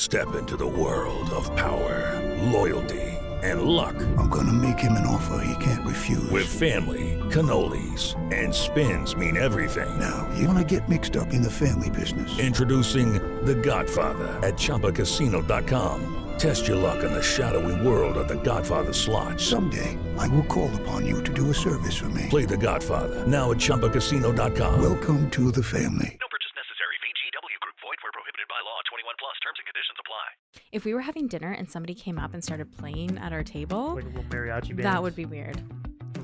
Step into the world of power, loyalty, and luck. I'm gonna make him an offer he can't refuse. With family, cannolis, and spins mean everything. Now, you wanna get mixed up in the family business. Introducing The Godfather at ChumbaCasino.com. Test your luck in the shadowy world of The Godfather slot. Someday, I will call upon you to do a service for me. Play The Godfather now at ChumbaCasino.com. Welcome to the family. No purchase necessary. VGW Group. Void where prohibited by law. 21 plus. Terms and conditions apply. If we were having dinner and somebody came up and started playing at our table, Like a little mariachi band? that would be weird.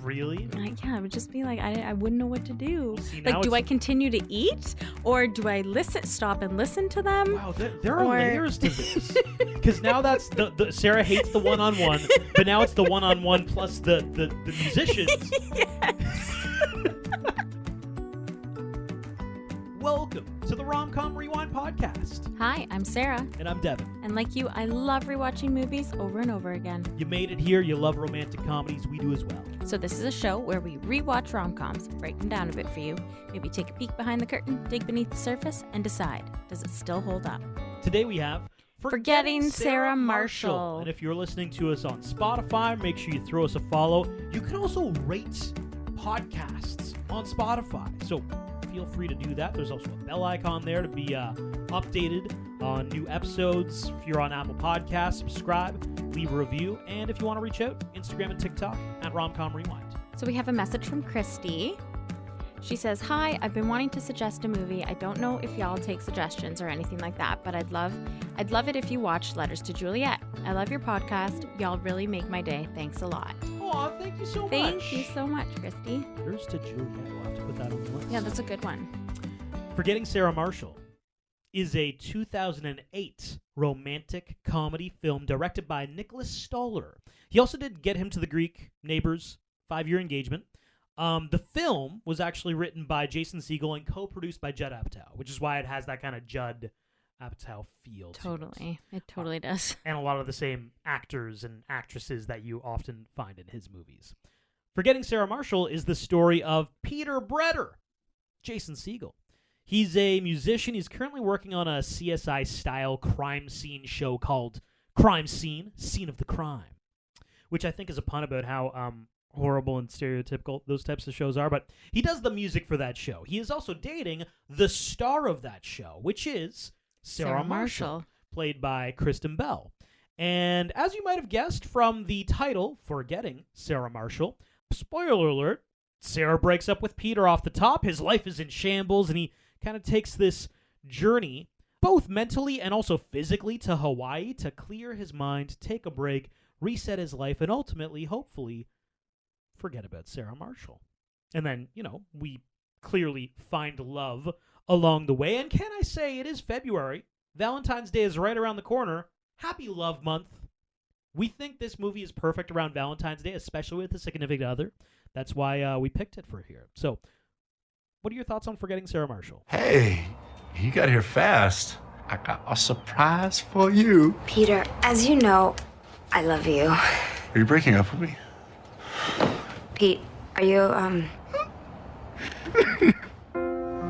Really? Yeah, it would just be like, I wouldn't know what to do. See, now like, do I it's- continue to eat, or do I stop and listen to them? Wow, there are Or- layers to this. Because now that's the Sarah hates the one-on-one, but now it's the one-on-one plus the musicians. Welcome to the Rom-Com Rewind podcast. Hi, I'm Sarah, And I'm Devin. and like you, I love rewatching movies over and over again. You made it here. You love romantic comedies. We do as well. So this is a show where we rewatch rom-coms, break them down a bit for you, maybe take a peek behind the curtain, dig beneath the surface, and decide, does it still hold up? Today we have Forgetting Sarah Marshall. And if you're listening to us on Spotify, make sure you throw us a follow. You can also rate podcasts on Spotify. So feel free to do that. There's also a bell icon there to be updated on new episodes. If you're on Apple Podcasts, subscribe, leave a review. And if you want to reach out, Instagram and TikTok at Romcom Rewind. So we have a message from Christy. She says, "Hi, I've been wanting to suggest a movie. I don't know if y'all take suggestions or anything like that, but I'd love it if you watched Letters to Juliet. I love your podcast. Y'all really make my day. Thanks a lot." Aw, thank you so much. Thank you so much, Christy. Here's to Juliet. We'll have to put that on the list. Yeah, that's a good one. Forgetting Sarah Marshall is a 2008 romantic comedy film directed by Nicholas Stoller. He also did Get Him to the Greek, Neighbors, 5-Year Engagement. The film was actually written by Jason Segel and co-produced by Judd Apatow, which is why it has that kind of Judd Apatow feel to it. Totally. It totally does. And a lot of the same actors and actresses that you often find in his movies. Forgetting Sarah Marshall is the story of Peter Bretter, Jason Segel. He's a musician. He's currently working on a CSI-style crime scene show called Crime Scene, Scene of the Crime, which I think is a pun about how horrible and stereotypical those types of shows are. But he does the music for that show. He is also dating the star of that show, which is Sarah Marshall, played by Kristen Bell. And as you might have guessed from the title, Forgetting Sarah Marshall, spoiler alert, Sarah breaks up with Peter off the top. His life is in shambles, and he kind of takes this journey, both mentally and also physically, to Hawaii to clear his mind, take a break, reset his life, and ultimately, hopefully, forget about Sarah Marshall. And then, we clearly find love along the way. And can I say, it is February. Valentine's Day is right around the corner. Happy Love Month. We think this movie is perfect around Valentine's Day, especially with a significant other. That's why we picked it for here. So, what are your thoughts on Forgetting Sarah Marshall? Hey, you got here fast. I got a surprise for you. Peter, as you know, I love you. Are you breaking up with me? Pete, are you,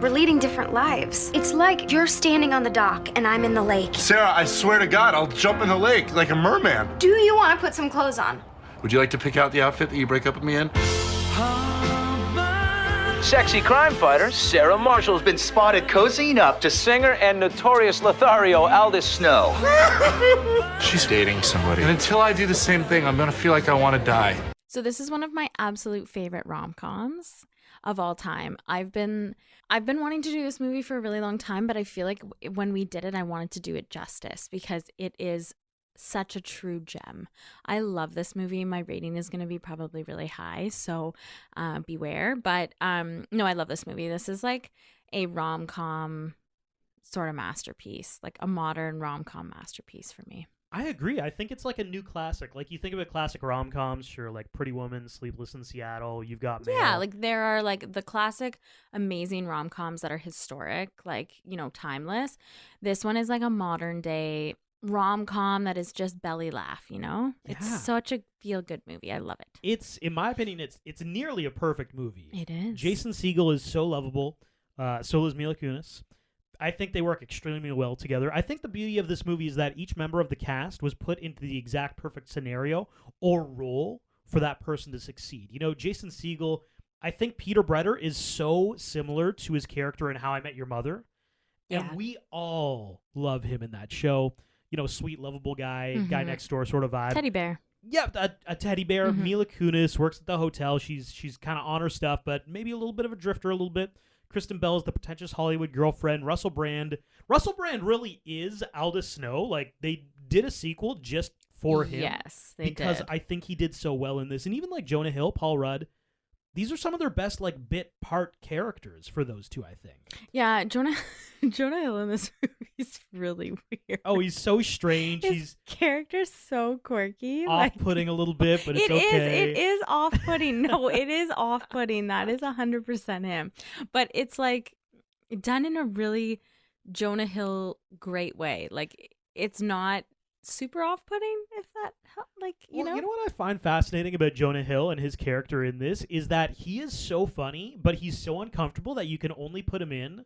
We're leading different lives. It's like you're standing on the dock and I'm in the lake. Sarah, I swear to God, I'll jump in the lake like a merman. Do you want to put some clothes on? Would you like to pick out the outfit that you break up with me in? Sexy crime fighter Sarah Marshall's been spotted cozying up to singer and notorious Lothario Aldous Snow. She's dating somebody. And until I do the same thing, I'm gonna feel like I want to die. So this is one of my absolute favorite rom-coms of all time. I've been wanting to do this movie for a really long time, but I feel like when we did it, I wanted to do it justice because it is such a true gem. I love this movie. My rating is going to be probably really high, so beware. But no, I love this movie. This is like a rom-com sort of masterpiece, like a modern rom-com masterpiece for me. I agree. I think it's like a new classic. Like, you think about classic rom-coms, sure, like Pretty Woman, Sleepless in Seattle, You've Got Mail. Yeah, like there are like the classic amazing rom-coms that are historic, like, timeless. This one is like a modern day rom-com that is just belly laugh, Yeah. It's such a feel-good movie. I love it. It's, in my opinion, it's nearly a perfect movie. It is. Jason Segel is so lovable. So is Mila Kunis. I think they work extremely well together. I think the beauty of this movie is that each member of the cast was put into the exact perfect scenario or role for that person to succeed. You know, Jason Segel, I think Peter Breder is so similar to his character in How I Met Your Mother. Yeah. And we all love him in that show. You know, sweet, lovable guy, guy next door sort of vibe. Teddy bear. Yeah, a teddy bear. Mila Kunis works at the hotel. She's kind of on her stuff, but maybe a little bit of a drifter a little bit. Kristen Bell is the pretentious Hollywood girlfriend. Russell Brand really is Aldous Snow. Like, they did a sequel just for him. Yes, they because did. I think he did so well in this. And even like Jonah Hill, Paul Rudd, these are some of their best like bit part characters for those two, I think. Yeah, Jonah Hill in this movie is really weird. Oh, he's so strange. His character's so quirky. Off-putting a little bit, but it's okay. It is off-putting. No, it is off-putting. That is 100% him. But it's like done in a really Jonah Hill great way. Like, it's not super off-putting, if that you know. You know what I find fascinating about Jonah Hill and his character in this is that he is so funny, but he's so uncomfortable that you can only put him in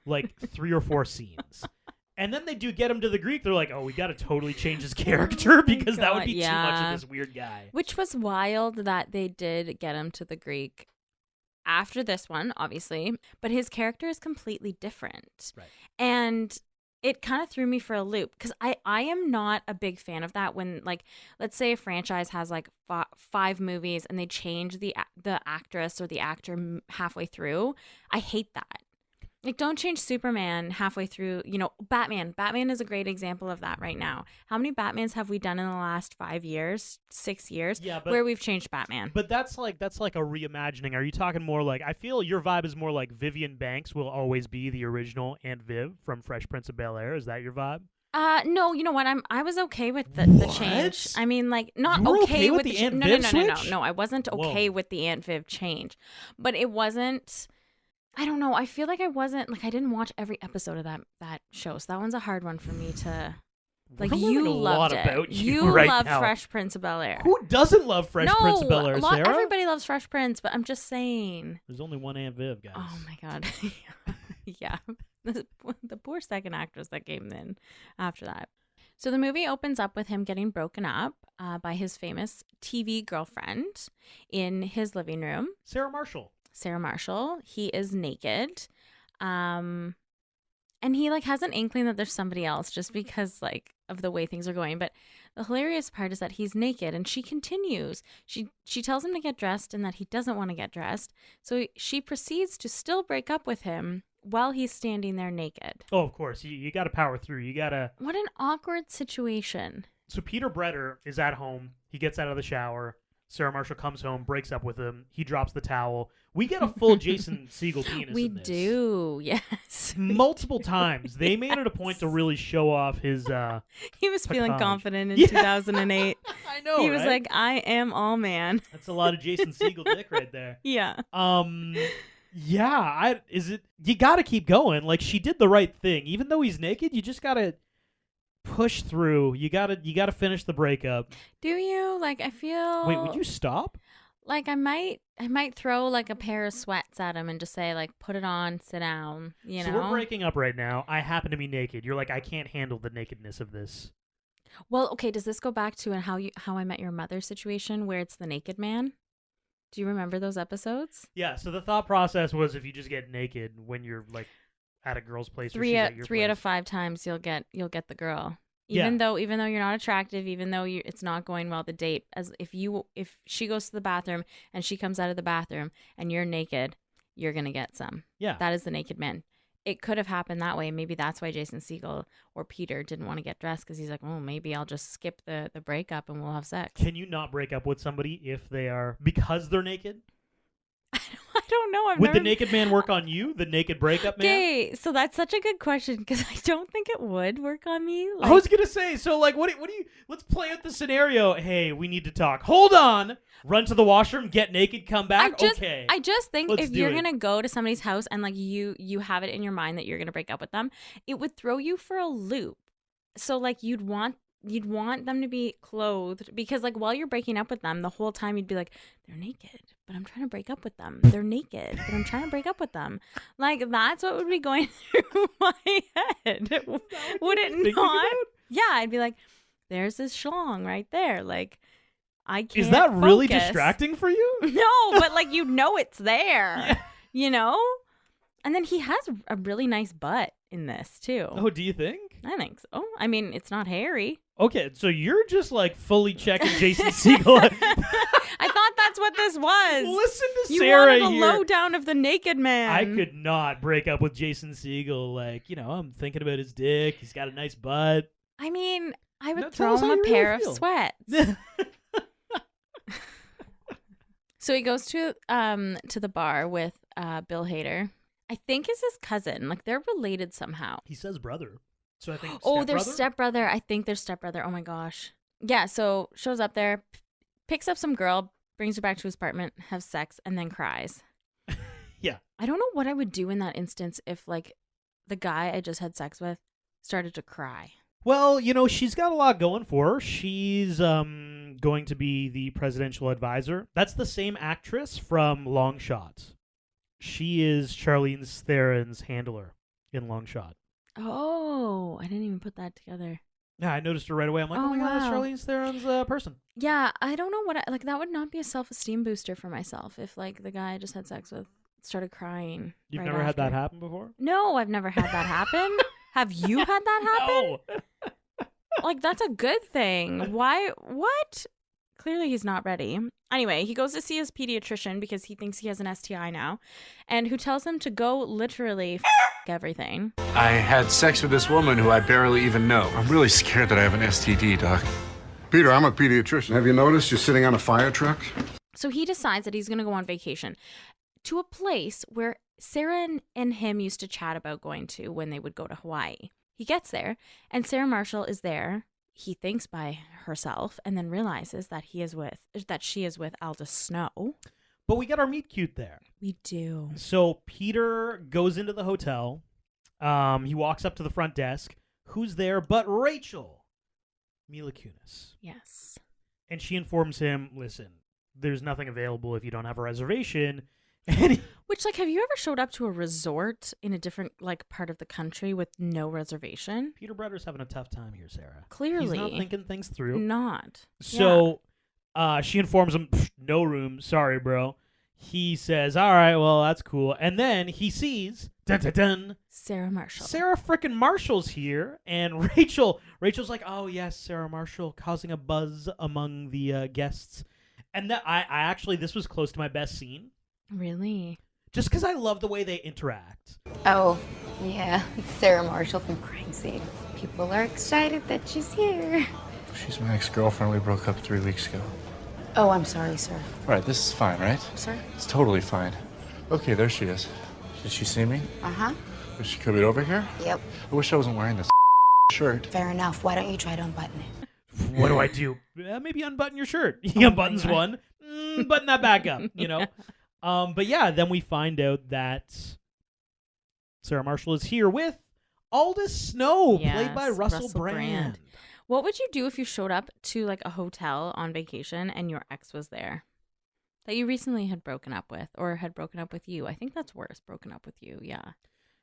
like 3 or 4 scenes. And then they do get him to the Greek. They're like, oh, we got to totally change his character because that would be too much of this weird guy. Which was wild that they did get him to the Greek after this one, obviously. But his character is completely different. Right. And it kind of threw me for a loop because I am not a big fan of that when, like, let's say a franchise has like 5 movies and they change the actress or the actor halfway through. I hate that. Like, don't change Superman halfway through. You know, Batman is a great example of that right now. How many Batmans have we done in the last 5 years, 6 years, where we've changed Batman? But that's like a reimagining. Are you talking more like, I feel your vibe is more like Vivian Banks will always be the original Aunt Viv from Fresh Prince of Bel-Air. Is that your vibe? No, you know what? I was okay with the change. I mean, like, not you were okay with the Aunt no, Viv no, switch? no. I wasn't okay with the Aunt Viv change, but it wasn't. I don't know. I feel like I wasn't like I didn't watch every episode of that show, so that one's a hard one for me to. Like, We're you learning a lot loved it. about you You right loved now. Fresh Prince of Bel-Air. Who doesn't love Fresh Prince of Bel-Air, Sarah? Everybody loves Fresh Prince, but I'm just saying. There's only one Aunt Viv, guys. Oh my god. Yeah. The poor second actress that came in after that. So the movie opens up with him getting broken up by his famous TV girlfriend in his living room. Sarah Marshall. He is naked. And he like has an inkling that there's somebody else just because like of the way things are going. But the hilarious part is that he's naked and she continues. She tells him to get dressed and that he doesn't want to get dressed. So she proceeds to still break up with him while he's standing there naked. Oh, of course. You got to power through. You got to. What an awkward situation. So Peter Breder is at home. He gets out of the shower. Sarah Marshall comes home, breaks up with him. He drops the towel. We get a full Jason Segel penis We in this. do, yes. Multiple times. They made it a point to really show off his He was feeling pecage. confident in Yeah. 2008. I know, He was right? like, I am all man. That's a lot of Jason Segel dick right there. Yeah. Yeah, you got to keep going. Like, she did the right thing. Even though he's naked, you just got to push through. You got to finish the breakup. Do you? Like, I feel Wait, would you stop? like I might throw like a pair of sweats at him and just say like, put it on, sit down, you know? So we're breaking up right now. I happen to be naked. You're like, I can't handle the nakedness of this. Well, okay, does this go back to How I Met Your Mother situation where it's the naked man? Do you remember those episodes? Yeah, so the thought process was if you just get naked when you're like at a girl's place or she's at your Three place. out of 5 times you'll get the girl. Yeah. Even though you're not attractive, even though it's not going well the date, as if she goes to the bathroom and she comes out of the bathroom and you're naked, you're gonna get some. Yeah. That is the naked man. It could have happened that way. Maybe that's why Jason Segel or Peter didn't want to get dressed because he's like, oh, maybe I'll just skip the breakup and we'll have sex. Can you not break up with somebody if they are because they're naked? I don't know. Would the naked man work on you? The naked breakup man? Okay, so that's such a good question because I don't think it would work on me. I was gonna say, so like, what do you? Let's play out the scenario. Hey, we need to talk. Hold on. Run to the washroom, get naked, come back. Okay. I just think Let's if do you're it. gonna go to somebody's house and like you have it in your mind that you're gonna break up with them, it would throw you for a loop. So like you'd want you'd want them to be clothed because like while you're breaking up with them, the whole time you'd be like, they're naked, but I'm trying to break up with them. They're naked, but I'm trying to break up with them. Like that's what would be going through my head. Would it not? Yeah, I'd be like, there's this schlong right there. Like I can't. Is that really focus. distracting for you? No, but like it's there. You know? And then he has a really nice butt in this too. Oh, do you think? I think so. I mean, it's not hairy. Okay, so you're just like fully checking Jason Segel. I thought that's what this was. Listen to you Sarah wanted a here. lowdown of the naked man. I could not break up with Jason Segel. Like, I'm thinking about his dick. He's got a nice butt. I mean, I would No, tell throw us how him a you pair really of feel. sweats. So he goes to the bar with Bill Hader. I think is his cousin. Like they're related somehow. He says brother. So I think Their stepbrother? stepbrother. I think their stepbrother. Oh my gosh. Yeah, so shows up there, picks up some girl, brings her back to his apartment, have sex, and then cries. Yeah. I don't know what I would do in that instance if like the guy I just had sex with started to cry. Well, she's got a lot going for her. She's going to be the presidential advisor. That's the same actress from Long Shot. She is Charlize Theron's handler in Long Shot. Oh, I didn't even put that together. Yeah, I noticed her right away. I'm like, oh my God, that's wow. Charlize Theron's person. Yeah, I don't know what that would not be a self-esteem booster for myself if like the guy I just had sex with started crying. You've right never had that after. happen before? No, I've never had that happen. Have you had that happen? No. Like, that's a good thing. Why? What? Clearly, he's not ready. Anyway, he goes to see his pediatrician because he thinks he has an STI now, and who tells him to go literally everything. I had sex with this woman who I barely even know. I'm really scared that I have an STD, Doc. Peter, I'm a pediatrician. Have you noticed you're sitting on a fire truck? So he decides that he's going to go on vacation to a place where Sarah and him used to chat about going to when they would go to Hawaii. He gets there, and Sarah Marshall is there. He thinks by herself, and then realizes that she is with Aldous Snow. But we get our meet cute there. We do. So Peter goes into the hotel. He walks up to the front desk. Who's there but Rachel? Mila Kunis. Yes. And she informs him, listen, there's nothing available if you don't have a reservation. And Which, like, have you ever showed up to a resort in a different, like, part of the country with no reservation? Peter Bretter's having a tough time here, Sarah. Clearly. He's not thinking things through. Not. So she informs him, no room. Sorry, bro. He says, all right, well, that's cool. And then he sees, dun, dun, dun, Sarah Marshall. Sarah frickin' Marshall's here. And Rachel's like, oh, yes, Sarah Marshall, causing a buzz among the guests. And that I actually, this was close to my best scene. Really? Just because I love the way they interact. Oh, yeah. It's Sarah Marshall from Crime Scene. People are excited that she's here. She's my ex-girlfriend. We broke up 3 weeks ago. Oh, I'm sorry, sir. All right, this is fine, right? Sir? It's totally fine. Okay, there she is. Did she see me? Uh-huh. Was she coming over here? Yep. I wish I wasn't wearing this shirt. Fair enough. Why don't you try to unbutton it? What do I do? Maybe unbutton your shirt. He unbuttons one, button that back up, But yeah, then we find out that Sarah Marshall is here with Aldous Snow, played by Russell Brand. What would you do if you showed up to like a hotel on vacation and your ex was there that you recently had broken up with or had broken up with you? I think that's worse, broken up with you. Yeah.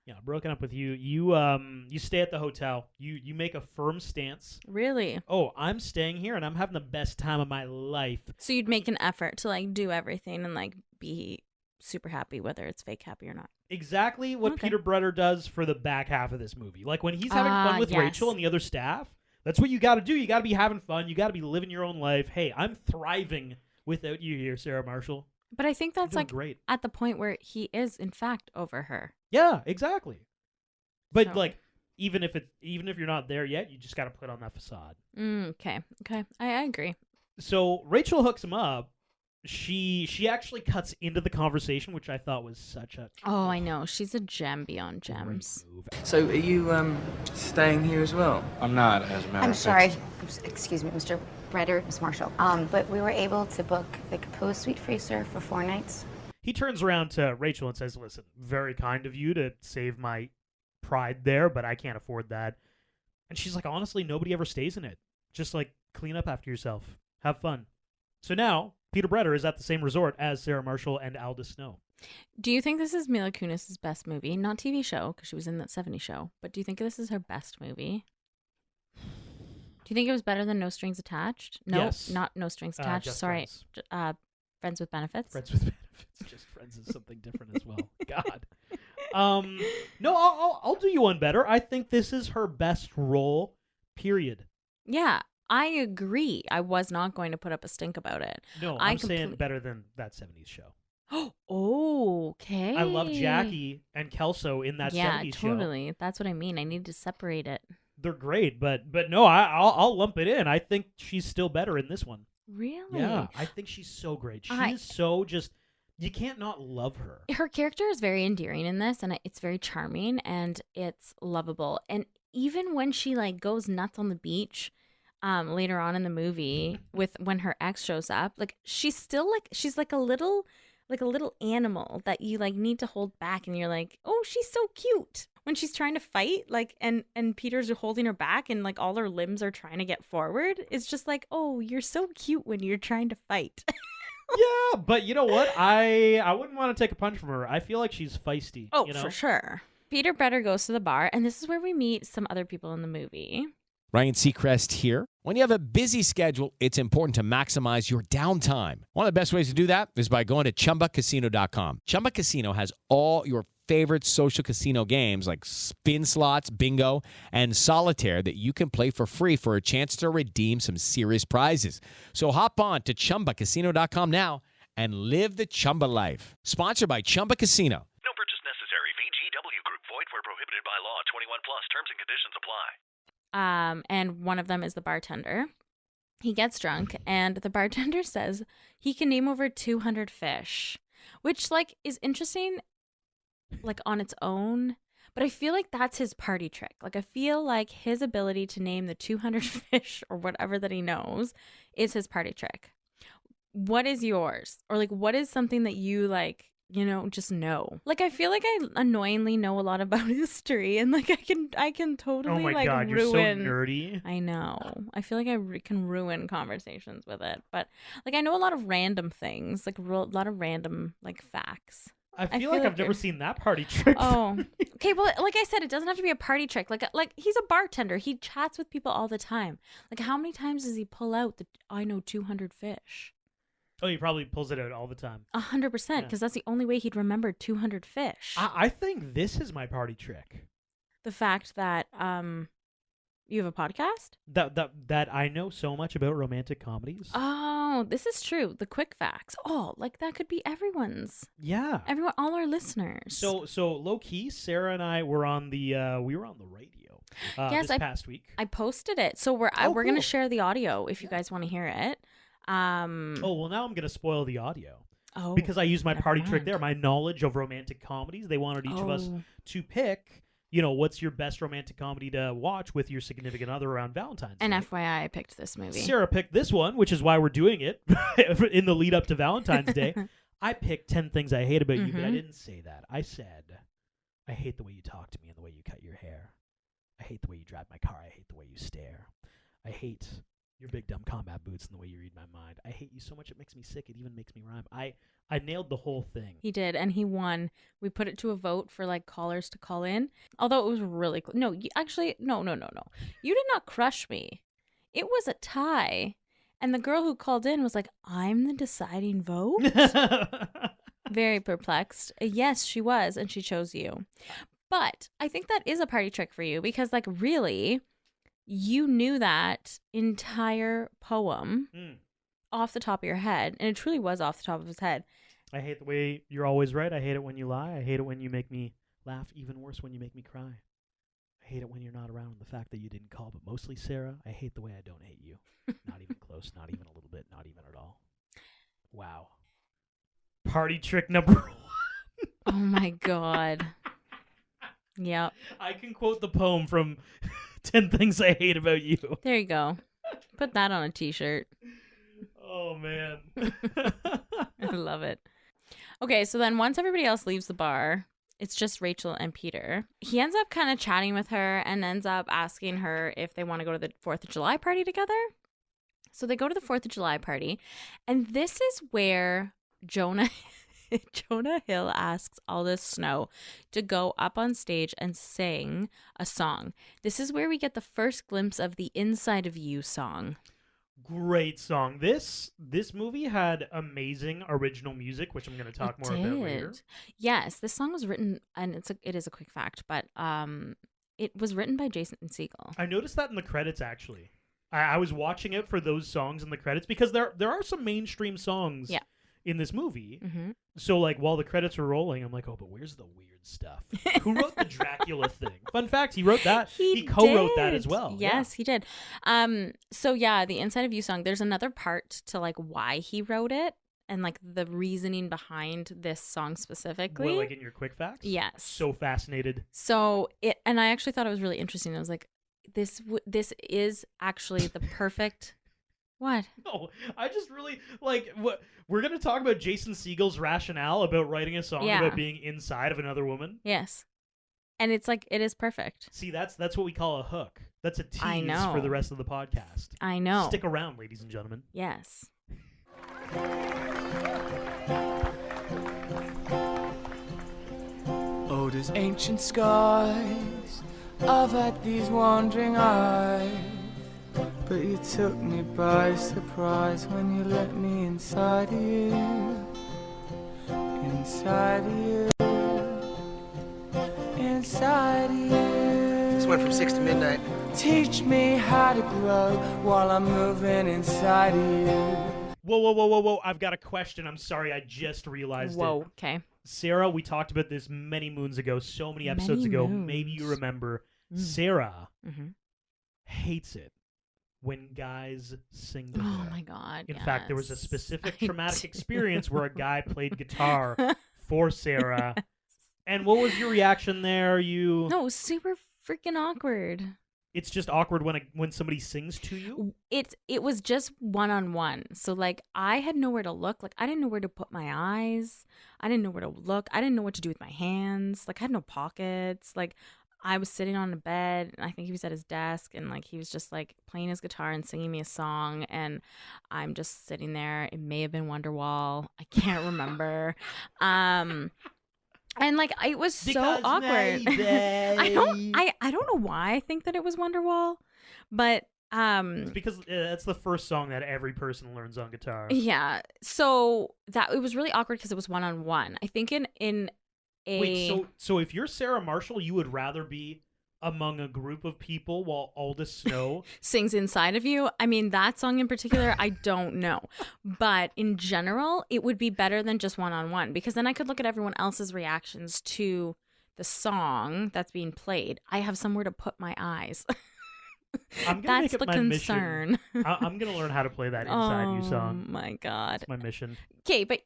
Yeah, broken up with you. You stay at the hotel. You make a firm stance. Really? Oh, I'm staying here and I'm having the best time of my life. So you'd make an effort to like do everything and like be super happy, whether it's fake happy or not. Exactly what Peter Bretter does for the back half of this movie. Like when he's having fun with Rachel and the other staff, that's what you got to do. You got to be having fun. You got to be living your own life. Hey, I'm thriving without you here, Sarah Marshall. But I think that's like great. At the point where he is in fact over her. Yeah, exactly. But So- like even if you're not there yet, you just got to put on that facade. Okay. I agree. So Rachel hooks him up. She actually cuts into the conversation, which I thought was such a Oh, I know. She's a gem beyond gems. move. So, are you staying here as well? I'm not, as a matter I'm of sorry. fact. Excuse me, Mr. Bretter, Miss Marshall. But we were able to book the Capella Suite for you, sir, for 4 nights. He turns around to Rachel and says, listen, very kind of you to save my pride there, but I can't afford that. And she's like, honestly, nobody ever stays in it. Just like clean up after yourself. Have fun. So now, Peter Breder is at the same resort as Sarah Marshall and Aldous Snow. Do you think this is Mila Kunis' best movie? Not TV show, because she was in that 70s show. But do you think this is her best movie? Do you think it was better than No Strings Attached? No, Yes. not No Strings Attached. Just Sorry. Friends. Friends with Benefits. Friends with Benefits. Just Friends is something different as well. God. No, I'll do you one better. I think this is her best role, period. Yeah, I agree. I was not going to put up a stink about it. No, I'm saying better than that 70s show. Oh, okay. I love Jackie and Kelso in that 70s show. Yeah, totally. That's what I mean. I need to separate it. They're great, but no, I'll lump it in. I think she's still better in this one. Really? Yeah, I think she's so great. She's so just, you can't not love her. Her character is very endearing in this, and it's very charming, and it's lovable. And even when she like goes nuts on the beach, later on in the movie, when her ex shows up, like she's still like she's like a little animal that you like need to hold back, and you're like, oh, she's so cute. When she's trying to fight, like, and Peter's holding her back, and like all her limbs are trying to get forward, it's just like, oh, you're so cute when you're trying to fight. Yeah, but you know what? I wouldn't want to take a punch from her. I feel like she's feisty. Oh, you know? for sure. Peter Breder goes to the bar, and this is where we meet some other people in the movie. Ryan Seacrest here. When you have a busy schedule, it's important to maximize your downtime. One of the best ways to do that is by going to ChumbaCasino.com. Chumba Casino has all your favorite social casino games like spin slots, bingo, and solitaire that you can play for free for a chance to redeem some serious prizes. So hop on to ChumbaCasino.com now and live the Chumba life. Sponsored by Chumba Casino. No purchase necessary. VGW Group. Void where prohibited by law. 21 plus. Terms and conditions apply. And one of them is the bartender. He gets drunk, and the bartender says he can name over 200 fish, which like is interesting, like on its own. But I feel like that's his party trick. Like I feel like his ability to name the 200 fish or whatever that he knows is his party trick. What is yours? Or like what is something that you like, you know, just know? Like I feel like I annoyingly know a lot about history, and like I can totally oh my like God, ruin. you're so nerdy. I know. I feel like I can ruin conversations with it, but like I know a lot of random things, like a lot of random like facts. I feel like I've never seen that party trick. Oh, okay. Well, like I said, it doesn't have to be a party trick. Like he's a bartender. He chats with people all the time. Like how many times does he pull out the I know 200 fish? Oh, he probably pulls it out all the time. 100%, because that's the only way he'd remember 200 fish. I think this is my party trick. The fact that you have a podcast? That I know so much about romantic comedies. Oh, this is true. The quick facts. Oh, like that could be everyone's. Yeah. All our listeners. So low key, Sarah and I were on the radio. Yes, this past week. I posted it. So we're cool. going to share the audio if you guys want to hear it. Oh, well, now I'm going to spoil the audio. Oh, because I used my party trick mind. there, my knowledge of romantic comedies. They wanted each of us to pick, you know, what's your best romantic comedy to watch with your significant other around Valentine's Day. And FYI, I picked this movie. Sarah picked this one, which is why we're doing it in the lead up to Valentine's Day. I picked 10 things I hate about you, but I didn't say that. I said, I hate the way you talk to me and the way you cut your hair. I hate the way you drive my car. I hate the way you stare. I hate your big dumb combat boots and the way you read my mind. I hate you so much it makes me sick. It even makes me rhyme. I nailed the whole thing. He did, and he won. We put it to a vote for like callers to call in. Although it was really close. No, actually, no. You did not crush me. It was a tie. And the girl who called in was like, I'm the deciding vote? Very perplexed. Yes, she was, and she chose you. But I think that is a party trick for you because, like, really, you knew that entire poem off the top of your head, and it truly was off the top of his head. I hate the way you're always right. I hate it when you lie. I hate it when you make me laugh. Even worse, when you make me cry. I hate it when you're not around. The fact that you didn't call, but mostly, Sarah, I hate the way I don't hate you. Not even close. Not even a little bit. Not even at all. Wow. Party trick number 1. Oh my God. Yep. I can quote the poem from 10 Things I Hate About You. There you go. Put that on a t-shirt. Oh, man. I love it. Okay, so then once everybody else leaves the bar, It's just Rachel and Peter. He ends up kind of chatting with her and ends up asking her if they want to go to the 4th of July party together. So they go to the 4th of July party. And this is where Jonah Hill asks Aldous Snow to go up on stage and sing a song. This is where we get the first glimpse of the Inside of You song. Great song. This movie had amazing original music, which I'm going to talk more about later. Yes, this song was written, and it is a quick fact, but it was written by Jason Segel. I noticed that in the credits, actually. I was watching it for those songs in the credits because there are some mainstream songs in this movie. Mm-hmm. So, like, while the credits are rolling, I'm like, oh, but where's the weird stuff? Who wrote the Dracula thing? Fun fact, he wrote that. He co-wrote that as well. Yes, he did. So, yeah, the Inside of You song, there's another part to, like, why he wrote it and, like, the reasoning behind this song specifically. What, like in your quick facts? Yes. So fascinated. So, and I actually thought it was really interesting. I was like, this is actually the perfect... What? No, I just really like what we're going to talk about. Jason Segel's rationale about writing a song about being inside of another woman. Yes, and it's like it is perfect. See, that's what we call a hook. That's a tease I know. for the rest of the podcast. I know. Stick around, ladies and gentlemen. Yes. Oh, these ancient skies, I've had these wandering eyes. But you took me by surprise when you let me inside of you. Inside of you. Inside of you. This went from 6 to midnight. Teach me how to grow while I'm moving inside of you. Whoa. I've got a question. I'm sorry, I just realized it. Whoa, okay. Sarah, we talked about this many moons ago, so many episodes ago. Maybe you remember. Sarah hates it when guys sing to her. Oh my God. In fact, there was a specific traumatic experience where a guy played guitar for Sarah. And what was your reaction there? No, it was super freaking awkward. It's just awkward when somebody sings to you? It was just one-on-one. So, like, I had nowhere to look. Like, I didn't know where to put my eyes. I didn't know where to look. I didn't know what to do with my hands. Like, I had no pockets. Like, I was sitting on a bed, and I think he was at his desk, and, like, he was just, like, playing his guitar and singing me a song, and I'm just sitting there. It may have been Wonderwall. I can't remember. And, like, it was so awkward. I don't know why I think that it was Wonderwall, but it's because that's the first song that every person learns on guitar. Yeah. So it was really awkward because it was one-on-one. I think Wait, so if you're Sarah Marshall, you would rather be among a group of people while Aldous Snow sings Inside of You? I mean, that song in particular, I don't know. But in general, it would be better than just one-on-one, because then I could look at everyone else's reactions to the song that's being played. I have somewhere to put my eyes. That's the concern. I'm going to learn how to play that Inside You song. Oh my God. That's my mission. Okay, but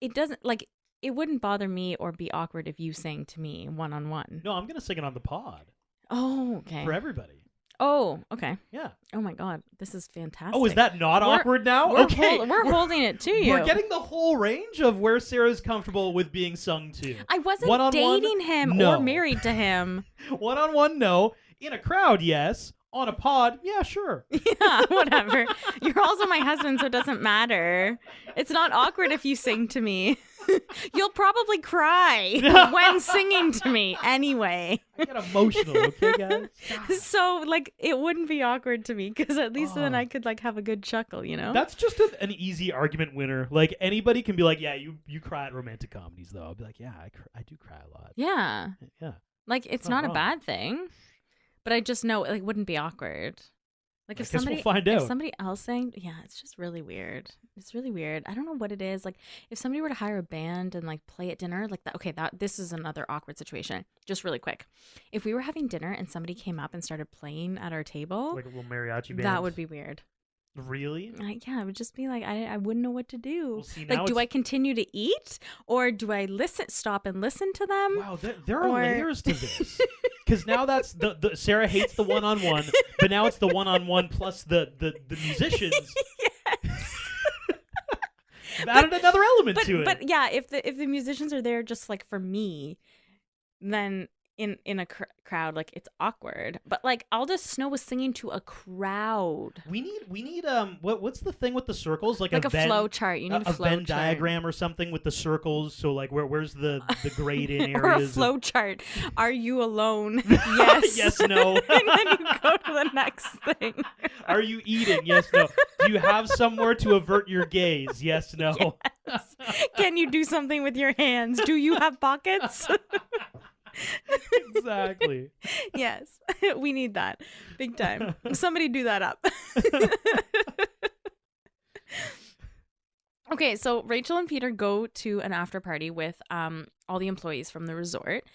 it doesn't, like, it wouldn't bother me or be awkward if you sang to me one-on-one. No, I'm going to sing it on the pod. Oh, okay. For everybody. Oh, okay. Yeah. Oh my God, this is fantastic. Oh, is that not awkward now? We're holding it to you. We're getting the whole range of where Sarah's comfortable with being sung to. I wasn't One-on-one? dating him No. or married to him. One-on-one, no. In a crowd, yes. On a pod, yeah, sure. Yeah, whatever. You're also my husband, so it doesn't matter. It's not awkward if you sing to me. You'll probably cry when singing to me anyway. I get emotional, okay, guys? So, like, it wouldn't be awkward to me, because at least then I could, like, have a good chuckle, you know? That's just an easy argument winner. Like, anybody can be like, yeah, you cry at romantic comedies, though. I'll be like, yeah, I do cry a lot. Yeah. Yeah. Like, it's not a bad thing. But I just know, like, it wouldn't be awkward. Like, if somebody, we'll find out. If somebody else sang, yeah, it's just really weird. It's really weird. I don't know what it is. Like, if somebody were to hire a band and, like, play at dinner, like that. Okay, this is another awkward situation. Just really quick. If we were having dinner and somebody came up and started playing at our table, like a little mariachi band, that would be weird. Really? Yeah, it would just be like, I wouldn't know what to do. Well, see, like, do I continue to eat, or do I stop and listen to them? Wow, there are layers to this. Because now that's the Sarah hates the one-on-one, but now it's the one-on-one plus the musicians. Yes. Added another element to it. But yeah, if the musicians are there just like for me, then in a crowd, like, it's awkward. But like, Aldous Snow was singing to a crowd. We need what's the thing with the circles? Like a flow chart. You need a flow Venn chart. diagram or something with the circles. So like, where's the grade in areas? Or a flow chart. Are you alone? Yes. Yes, no. And then you go to the next thing. Are you eating? Yes, no. Do you have somewhere to avert your gaze? Yes, no. Yes. Can you do something with your hands? Do you have pockets? Exactly. Yes. We need that. Big time. Somebody do that up. Okay, so Rachel and Peter go to an after party with all the employees from the resort,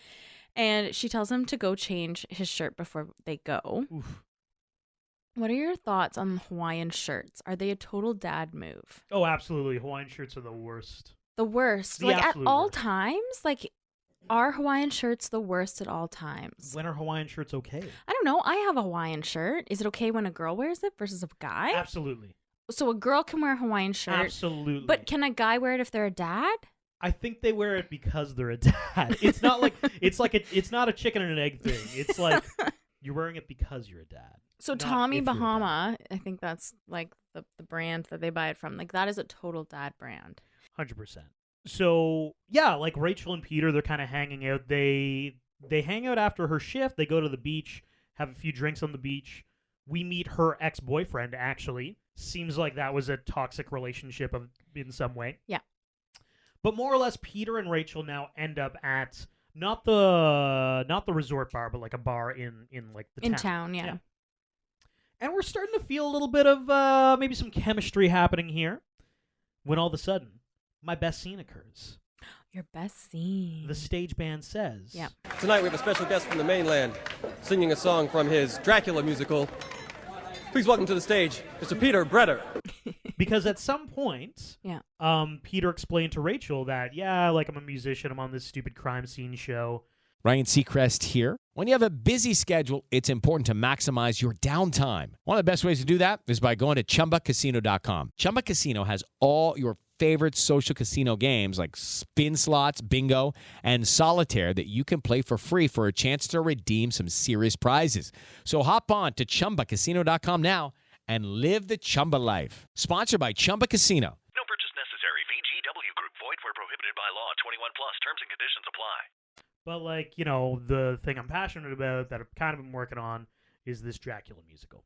and she tells him to go change his shirt before they go. Oof. What are your thoughts on Hawaiian shirts? Are they a total dad move? Oh, absolutely. Hawaiian shirts are the worst. The worst. The like at absolute all worst. times? Like, are Hawaiian shirts the worst at all times? When are Hawaiian shirts okay? I don't know. I have a Hawaiian shirt. Is it okay when a girl wears it versus a guy? Absolutely. So a girl can wear a Hawaiian shirt. Absolutely. But can a guy wear it if they're a dad? I think they wear it because they're a dad. It's not like it's not a chicken and an egg thing. It's like you're wearing it because you're a dad. So not Tommy if you're a Bahama, I think that's like the brand that they buy it from. Like, that is a total dad brand. 100%. So yeah, like Rachel and Peter, they're kind of hanging out. They hang out after her shift. They go to the beach, have a few drinks on the beach. We meet her ex-boyfriend, actually. Seems like that was a toxic relationship in some way. Yeah. But more or less, Peter and Rachel now end up at not the resort bar, but like a bar in like the town, yeah. And we're starting to feel a little bit of maybe some chemistry happening here. When all of a sudden, my best scene occurs. Your best scene. The stage band says, Yeah. Tonight we have a special guest from the mainland, singing a song from his Dracula musical. Please welcome to the stage, Mr. Peter Breder. Because at some point, Yeah. Peter explained to Rachel that, yeah, like I'm a musician, I'm on this stupid crime scene show. Ryan Seacrest here. When you have a busy schedule, it's important to maximize your downtime. One of the best ways to do that is by going to ChumbaCasino.com. Chumba Casino has all your favorite social casino games like spin slots, bingo, and solitaire that you can play for free for a chance to redeem some serious prizes. So hop on to ChumbaCasino.com now and live the Chumba life. Sponsored by Chumba Casino. No purchase necessary. VGW Group. Void where prohibited by law. 21 plus. Terms and conditions apply. But, like, you know, the thing I'm passionate about that I've kind of been working on is this Dracula musical.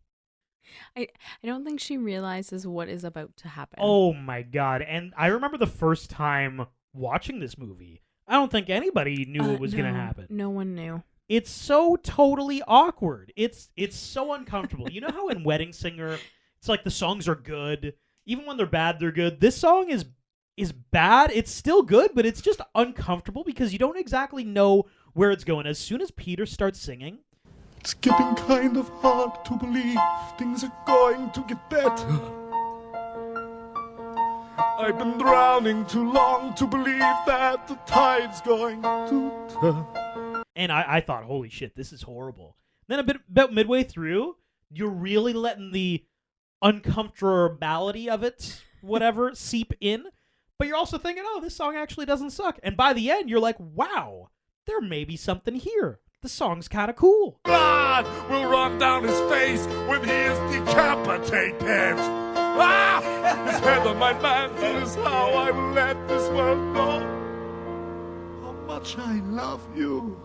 I don't think she realizes what is about to happen. Oh, my God. And I remember the first time watching this movie, I don't think anybody knew what was going to happen. No one knew. It's so totally awkward. It's so uncomfortable. You know how in Wedding Singer, it's like the songs are good. Even when they're bad, they're good. This song is bad. It's still good, but it's just uncomfortable because you don't exactly know where it's going. As soon as Peter starts singing, It's getting kind of hard to believe things are going to get better. I've been drowning too long to believe that the tide's going to turn. and I thought, holy shit, this is horrible. Then about midway through, you're really letting the uncomfortability of it, whatever, seep in. But you're also thinking, oh, this song actually doesn't suck. And by the end, you're like, wow, there may be something here. The song's kind of cool. Blood will run down his face when he is decapitated. Ah! His head on my mantle is how I will let this world know how much I love you.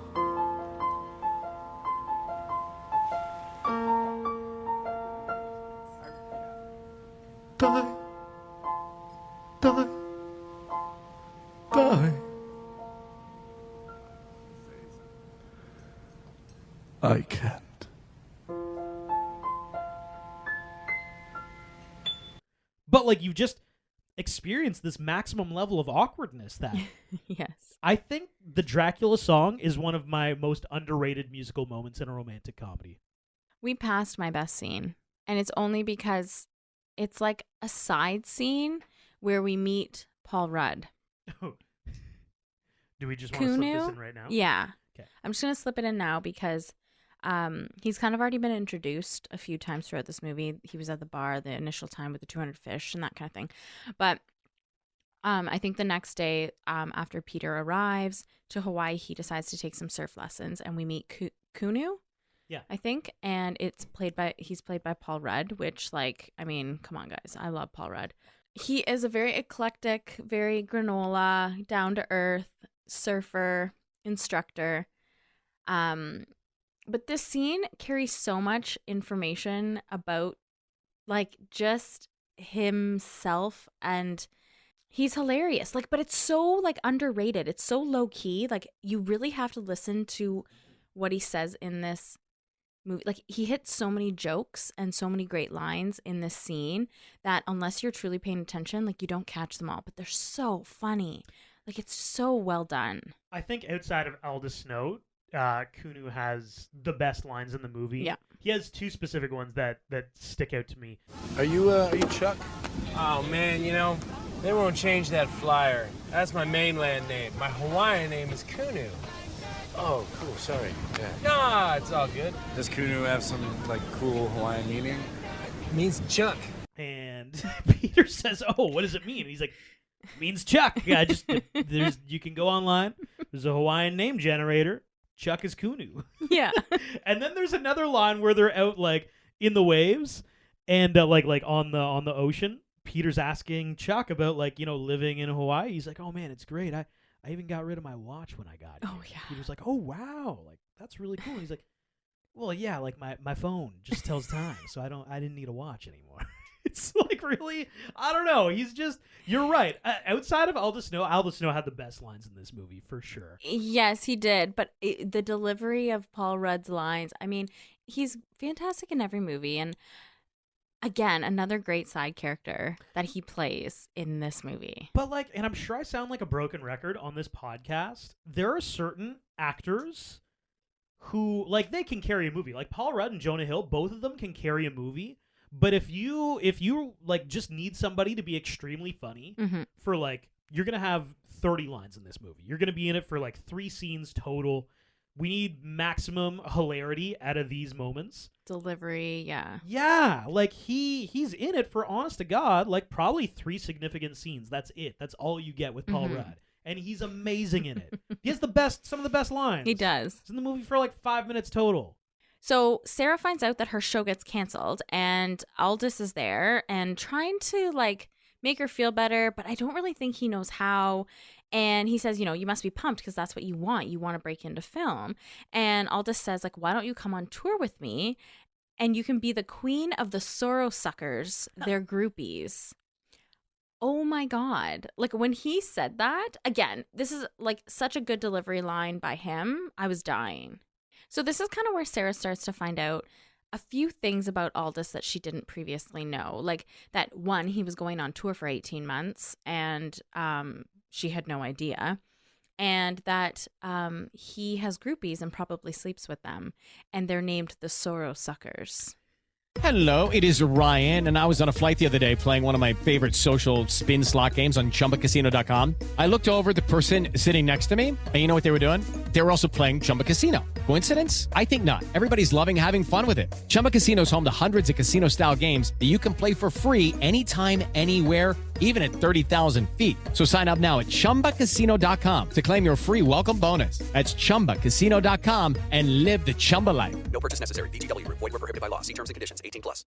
Die. Die. Die. I can't. But, like, you've just experienced this maximum level of awkwardness that Yes. I think the Dracula song is one of my most underrated musical moments in a romantic comedy. We passed my best scene, and it's only because it's like a side scene where we meet Paul Rudd. Do we just want to slip this in right now? Yeah. Okay. I'm just going to slip it in now because he's kind of already been introduced a few times throughout this movie. He was at the bar the initial time with the 200 fish and that kind of thing. But I think the next day, after Peter arrives to Hawaii, he decides to take some surf lessons, and we meet Kunu. Yeah, I think, and he's played by Paul Rudd, which, like, I mean, come on, guys, I love Paul Rudd. He is a very eclectic, very granola, down to earth surfer instructor. But this scene carries so much information about, like, just himself, and he's hilarious. Like, but it's so, like, underrated. It's so low key. Like, you really have to listen to what he says in this movie. Like, he hits so many jokes and so many great lines in this scene that unless you're truly paying attention, like, you don't catch them all. But they're so funny. Like, it's so well done. I think outside of Aldous Snow, Kunu has the best lines in the movie. Yeah. He has two specific ones that stick out to me. Are you Chuck? Oh man, you know, they won't change that flyer. That's my mainland name. My Hawaiian name is Kunu. Oh, cool. Sorry. Yeah. Nah, it's all good. Does Kunu have some like cool Hawaiian meaning? It means Chuck. And Peter says, "Oh, what does it mean?" And he's like, "It means Chuck." Yeah, you can go online. There's a Hawaiian name generator. Chuck is Kunu. Yeah. And then there's another line where they're out like in the waves and like on the ocean. Peter's asking Chuck about, like, you know, living in Hawaii. He's like, "Oh man, it's great. I even got rid of my watch when I got here." Oh yeah. Peter's like, "Oh wow, like that's really cool." And he's like, "Well, yeah, like my phone just tells time, so I didn't need a watch anymore." It's like, really, I don't know. You're right. Outside of Aldous Snow had the best lines in this movie for sure. Yes, he did. But the delivery of Paul Rudd's lines, I mean, he's fantastic in every movie. And again, another great side character that he plays in this movie. But like, and I'm sure I sound like a broken record on this podcast, there are certain actors who, like, they can carry a movie. Like Paul Rudd and Jonah Hill, both of them can carry a movie. But if you like just need somebody to be extremely funny for, like, you're going to have 30 lines in this movie. You're going to be in it for like 3 scenes total. We need maximum hilarity out of these moments. Delivery, yeah. Yeah, like he's in it for, honest to God, like probably 3 significant scenes. That's it. That's all you get with Paul Rudd. And he's amazing in it. He has some of the best lines. He does. He's in the movie for like 5 minutes total. So Sarah finds out that her show gets canceled, and Aldous is there and trying to, like, make her feel better, but I don't really think he knows how. And he says, you know, you must be pumped because that's what you want. You want to break into film. And Aldous says, like, why don't you come on tour with me? And you can be the queen of the sorrow suckers, their groupies. Oh my God. Like, when he said that, again, this is like such a good delivery line by him. I was dying. So this is kind of where Sarah starts to find out a few things about Aldous that she didn't previously know. Like that, one, he was going on tour for 18 months and she had no idea. And that he has groupies and probably sleeps with them. And they're named the Sorrow Suckers. Hello, it is Ryan, and I was on a flight the other day playing one of my favorite social spin slot games on ChumbaCasino.com. I looked over at the person sitting next to me, and you know what they were doing? They were also playing Chumba Casino. Coincidence? I think not. Everybody's loving having fun with it. Chumba Casino is home to hundreds of casino-style games that you can play for free anytime, anywhere, even at 30,000 feet. So sign up now at ChumbaCasino.com to claim your free welcome bonus. That's ChumbaCasino.com and live the Chumba life. No purchase necessary. VGW. Void where prohibited by law. See terms and conditions. 18+.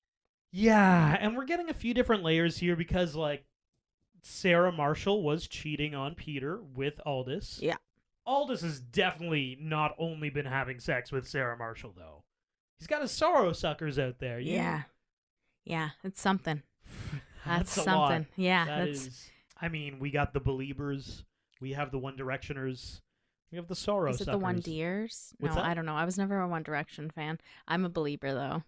Yeah, and we're getting a few different layers here because, like, Sarah Marshall was cheating on Peter with Aldous. Yeah. Aldous has definitely not only been having sex with Sarah Marshall, though. He's got his sorrow suckers out there. Yeah. Yeah, it's something. That's a something. lot. Yeah. That is. I mean, we got the Beliebers. We have the One Directioners. We have the sorrow suckers. Is it the One Deers? No, I don't know. I was never a One Direction fan. I'm a Belieber, though.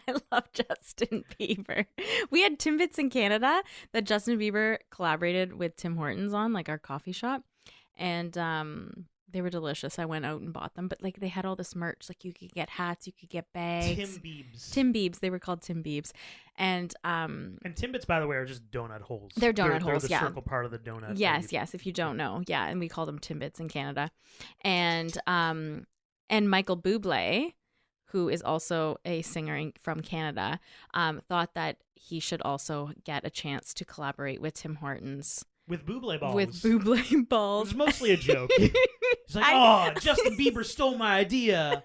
I love Justin Bieber. We had Timbits in Canada that Justin Bieber collaborated with Tim Hortons on, like our coffee shop. And they were delicious. I went out and bought them. But like they had all this merch. Like you could get hats, you could get bags. Tim Biebs. They were called Tim Biebs. And Timbits, by the way, are just donut holes. They're donut holes, they're the circle part of the donut. Yes, if you don't know. Yeah, and we call them Timbits in Canada. And Michael Bublé, who is also a singer from Canada, thought that he should also get a chance to collaborate with Tim Hortons. With Buble Balls. With Buble Balls. It was mostly a joke. He's like, Justin Bieber stole my idea.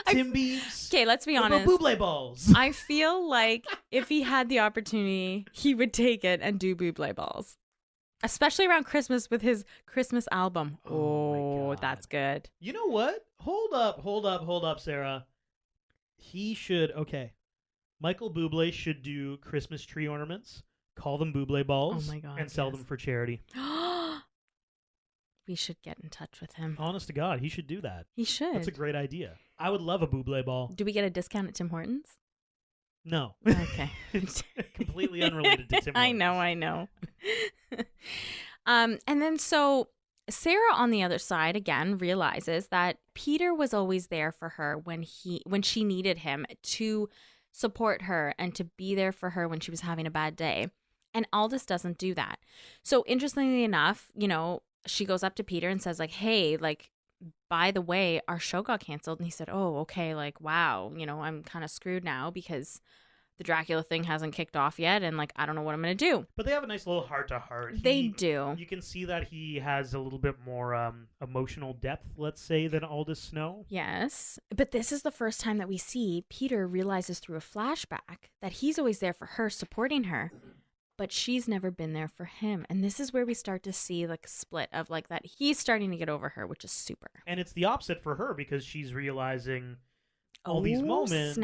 Tim Biebs. Okay, let's be what honest. about Buble Balls? I feel like if he had the opportunity, he would take it and do Buble Balls. Especially around Christmas with his Christmas album. Oh, that's good. You know what? Hold up, Sarah. He should, Michael Bublé should do Christmas tree ornaments, call them Buble Balls, Oh my God, and sell yes. them for charity. We should get in touch with him. Honest to God, he should do that. He should. That's a great idea. I would love a Buble Ball. Do we get a discount at Tim Hortons? No. Okay. It's completely unrelated to Tim Hortons. I know. And then so Sarah on the other side again realizes that Peter was always there for her when she needed him to support her and to be there for her when she was having a bad day. And Aldous doesn't do that. So interestingly enough, she goes up to Peter and says like, "Hey, like, by the way, our show got canceled." And he said, "Oh, okay, like, wow, I'm kind of screwed now because the Dracula thing hasn't kicked off yet, and like, I don't know what I'm going to do." But they have a nice little heart-to-heart. They do. You can see that he has a little bit more emotional depth, let's say, than Aldous Snow. Yes, but this is the first time that we see Peter realizes through a flashback that he's always there for her, supporting her, but she's never been there for him. And this is where we start to see like a split of like that he's starting to get over her, which is super. And it's the opposite for her because she's realizing all these moments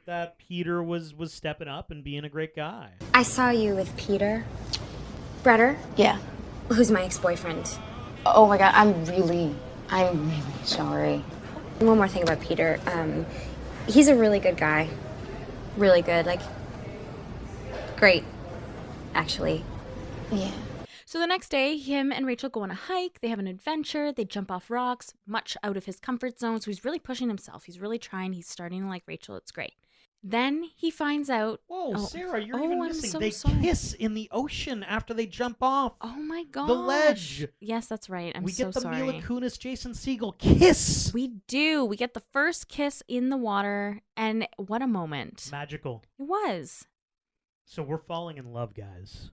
that Peter was stepping up and being a great guy. I saw you with Peter. Breder? Yeah. Who's my ex-boyfriend. Oh my God, I'm really sorry. One more thing about Peter. He's a really good guy. Really good. Like, great, actually. Yeah. So the next day, him and Rachel go on a hike. They have an adventure. They jump off rocks, much out of his comfort zone. So he's really pushing himself. He's really trying. He's starting to like Rachel. It's great. Then he finds out. Whoa, Sarah, you're even missing. So they sorry. kiss in the ocean after they jump off. Oh my gosh. The ledge. Yes, that's right. We so get the sorry. Mila Kunis, Jason Segel kiss. We do. We get the first kiss in the water. And what a moment. Magical. It was. So we're falling in love, guys.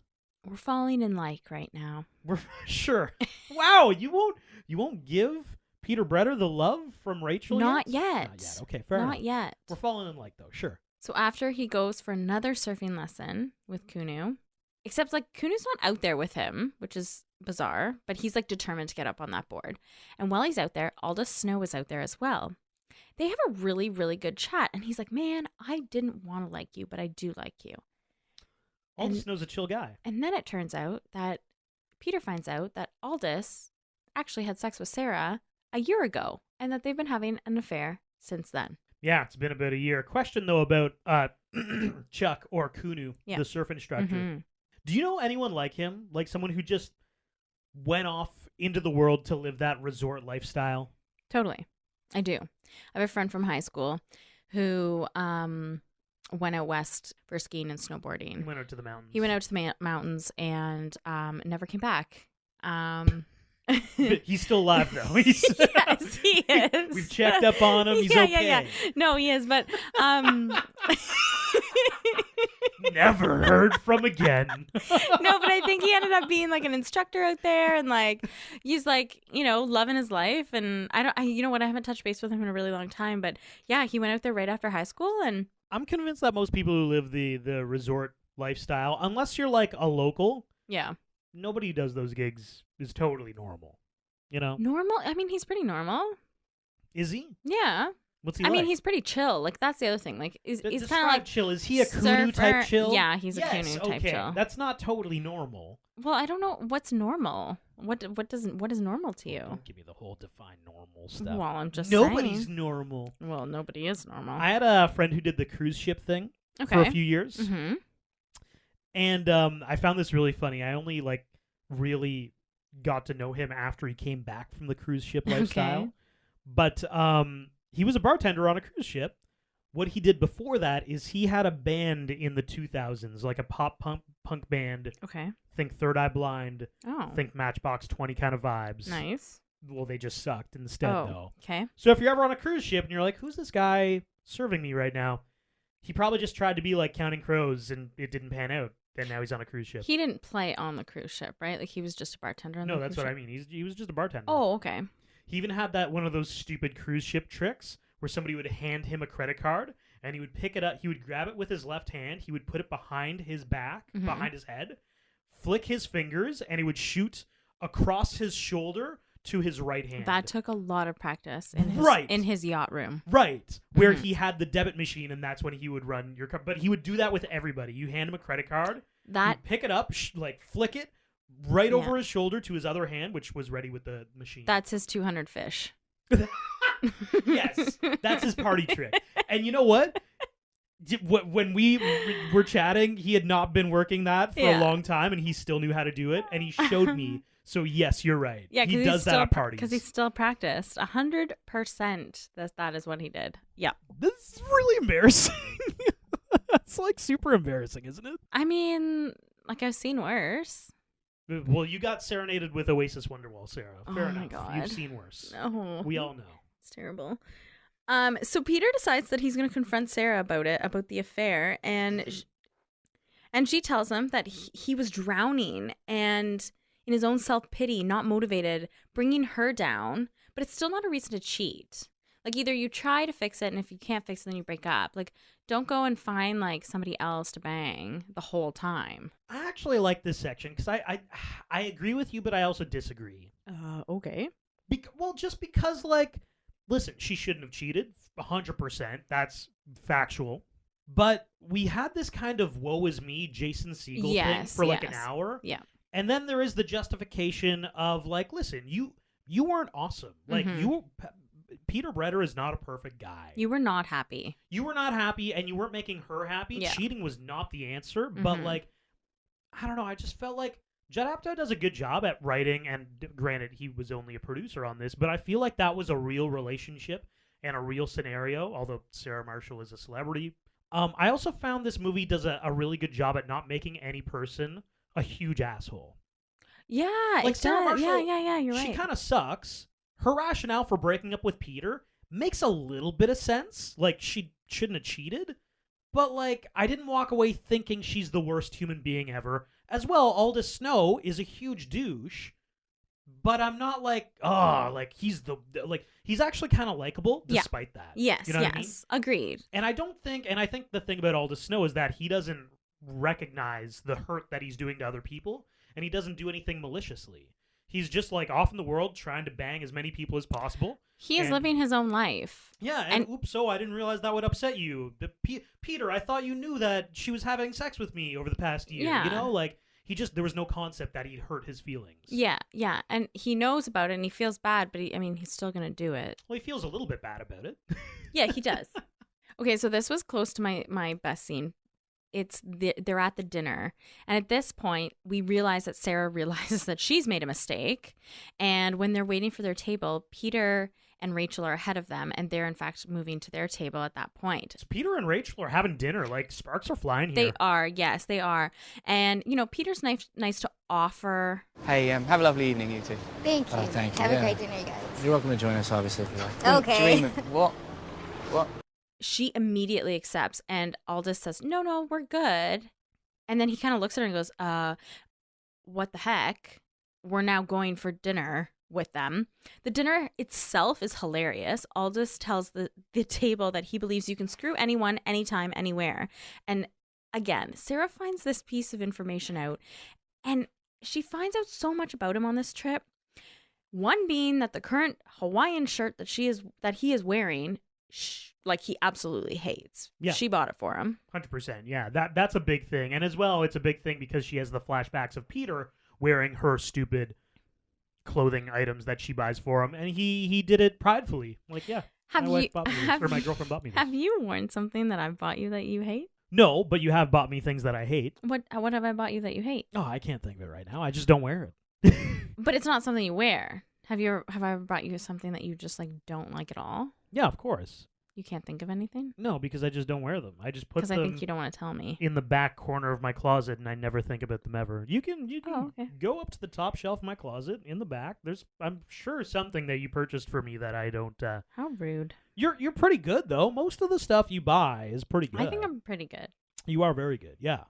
We're falling in like right now. We're sure. Wow, you won't give Peter Breder the love from Rachel Not yet? yet. Not yet. Okay, fair enough. Not yet. We're falling in like though, sure. So after he goes for another surfing lesson with Kunu, except like Kunu's not out there with him, which is bizarre, but he's like determined to get up on that board. And while he's out there, Aldous Snow is out there as well. They have a really, really good chat. And he's like, "Man, I didn't want to like you, but I do like you." Aldous Snow's a chill guy. And then it turns out that Peter finds out that Aldous actually had sex with Sarah a year ago and that they've been having an affair since then. Yeah, it's been about a year. Question, though, about Chuck or Kunu, Yeah. the surf instructor. Mhm. Do you know anyone like him? Like someone who just went off into the world to live that resort lifestyle? Totally. I do. I have a friend from high school who went out west for skiing and snowboarding. He went out to the mountains. He went out to the mountains and never came back. But he's still alive, though. He's, yes, he is. We've checked up on him. He's okay. Yeah. No, he is, but never heard from again. No, but I think he ended up being like an instructor out there, and like he's like, loving his life. And I haven't touched base with him in a really long time, but yeah, he went out there right after high school. And I'm convinced that most people who live the resort lifestyle, unless you're like a local, yeah, nobody who does those gigs is totally normal. Normal? I mean, he's pretty normal. Is he? Yeah. What's he I like? mean, he's pretty chill. Like, that's the other thing. Like, he's kind of like chill. Is he a Kunu type chill? Yeah, he's a Kunu type okay. chill. That's not totally normal. Well, I don't know what's normal. What is normal to you? Don't give me the whole define normal stuff. Well, I'm just nobody's saying. normal. Well, nobody is normal. I had a friend who did the cruise ship thing for a few years, mm-hmm. and I found this really funny. I only really got to know him after he came back from the cruise ship lifestyle. Okay. But he was a bartender on a cruise ship. What he did before that is he had a band in the 2000s, like a pop punk band. Okay. Think Third Eye Blind. Oh. Think Matchbox 20 kind of vibes. Nice. Well, they just sucked instead, though. Okay. So if you're ever on a cruise ship and you're like, who's this guy serving me right now. He probably just tried to be like Counting Crows, and it didn't pan out. And now he's on a cruise ship. He didn't play on the cruise ship, right? Like he was just a bartender on the No, cruise that's what ship? I mean. He was just a bartender. Oh, okay. He even had that one of those stupid cruise ship tricks where somebody would hand him a credit card and he would pick it up. He would grab it with his left hand. He would put it behind his back, Mhm. behind his head, flick his fingers, and he would shoot across his shoulder to his right hand. That took a lot of practice in his yacht room. Right. Where Mhm. he had the debit machine, and that's when he would run your card. But he would do that with everybody. You hand him a credit card, That he'd pick it up, like flick it right Yeah. over his shoulder to his other hand, which was ready with the machine. That's his 200 fish. Yes, that's his party trick. And you know what? When we were chatting, he had not been working that for a long time, and he still knew how to do it, and he showed me. So yes, you're right. Yeah, he does that at parties. because he still practiced 100%. That is what he did. Yeah. This is really embarrassing. It's like super embarrassing, isn't it? I mean, like I've seen worse. Well, you got serenaded with Oasis Wonderwall, Sarah. Fair Oh my enough. God. You've seen worse. No. We all know. It's terrible. So Peter decides that he's going to confront Sarah about the affair, and she tells him that he was drowning and in his own self-pity, not motivated, bringing her down, but it's still not a reason to cheat. Like, either you try to fix it, and if you can't fix it, then you break up. Like, don't go and find, like, somebody else to bang the whole time. I actually like this section because I agree with you, but I also disagree. Okay. Just because, like, listen, she shouldn't have cheated, 100%. That's factual. But we had this kind of woe is me, Jason Segel thing for like an hour. Yeah. And then there is the justification of, like, listen, you weren't awesome. Like, Peter Breder is not a perfect guy. You were not happy. You were not happy, and you weren't making her happy. Yeah. Cheating was not the answer. But, like, I don't know. I just felt like Judd Apatow does a good job at writing, and granted, he was only a producer on this, but I feel like that was a real relationship and a real scenario, although Sarah Marshall is a celebrity. I also found this movie does a really good job at not making any person a huge asshole. Yeah, Like, it Sarah does. Marshall, Yeah, you're right. She kind of sucks. Her rationale for breaking up with Peter makes a little bit of sense. Like, she shouldn't have cheated. But, like, I didn't walk away thinking she's the worst human being ever. As well, Aldous Snow is a huge douche. But I'm not like, like, he's he's actually kind of likable despite that. Yes, you know what I mean? Agreed. And I think the thing about Aldous Snow is that he doesn't recognize the hurt that he's doing to other people, and he doesn't do anything maliciously. He's just, like, off in the world trying to bang as many people as possible. He is living his own life. Yeah, and oops, I didn't realize that would upset you. Peter, I thought you knew that she was having sex with me over the past year. Yeah. You know, like, there was no concept that he'd hurt his feelings. Yeah, and he knows about it, and he feels bad, but he's still going to do it. Well, he feels a little bit bad about it. Yeah, he does. Okay, so this was close to my best scene. They're at the dinner, and at this point, we realize that Sarah realizes that she's made a mistake, and when they're waiting for their table, Peter and Rachel are ahead of them, and they're in fact moving to their table at that point. So Peter and Rachel are having dinner. Like, sparks are flying here. They are, yes, they are. And, Peter's nice to offer. Hey, have a lovely evening, you two. Thank you. thank you, Have yeah. a great dinner, you guys. You're welcome to join us, obviously, if you like. Okay. What? She immediately accepts, and Aldous says, no, we're good. And then he kind of looks at her and goes, what the heck? We're now going for dinner with them. The dinner itself is hilarious. Aldous tells the table that he believes you can screw anyone, anytime, anywhere. And again, Sarah finds this piece of information out, and she finds out so much about him on this trip. One being that the current Hawaiian shirt that he is wearing, he absolutely hates. Yeah. She bought it for him. 100%. Yeah, that's a big thing. And as well, it's a big thing because she has the flashbacks of Peter wearing her stupid clothing items that she buys for him, and he did it pridefully. Like, yeah, my girlfriend bought me this. Have you worn something that I've bought you that you hate? No, but you have bought me things that I hate. What have I bought you that you hate? Oh, I can't think of it right now. I just don't wear it. But it's not something you wear. Have I ever brought you something that you just don't like at all? Yeah, of course. You can't think of anything? No, because I just don't wear them. I just put them. Because I think you don't want to tell me. In the back corner of my closet, and I never think about them ever. You can go up to the top shelf of my closet in the back. There's, I'm sure, something that you purchased for me that I don't. How rude. You're pretty good though. Most of the stuff you buy is pretty good. I think I'm pretty good. You are very good. Yeah.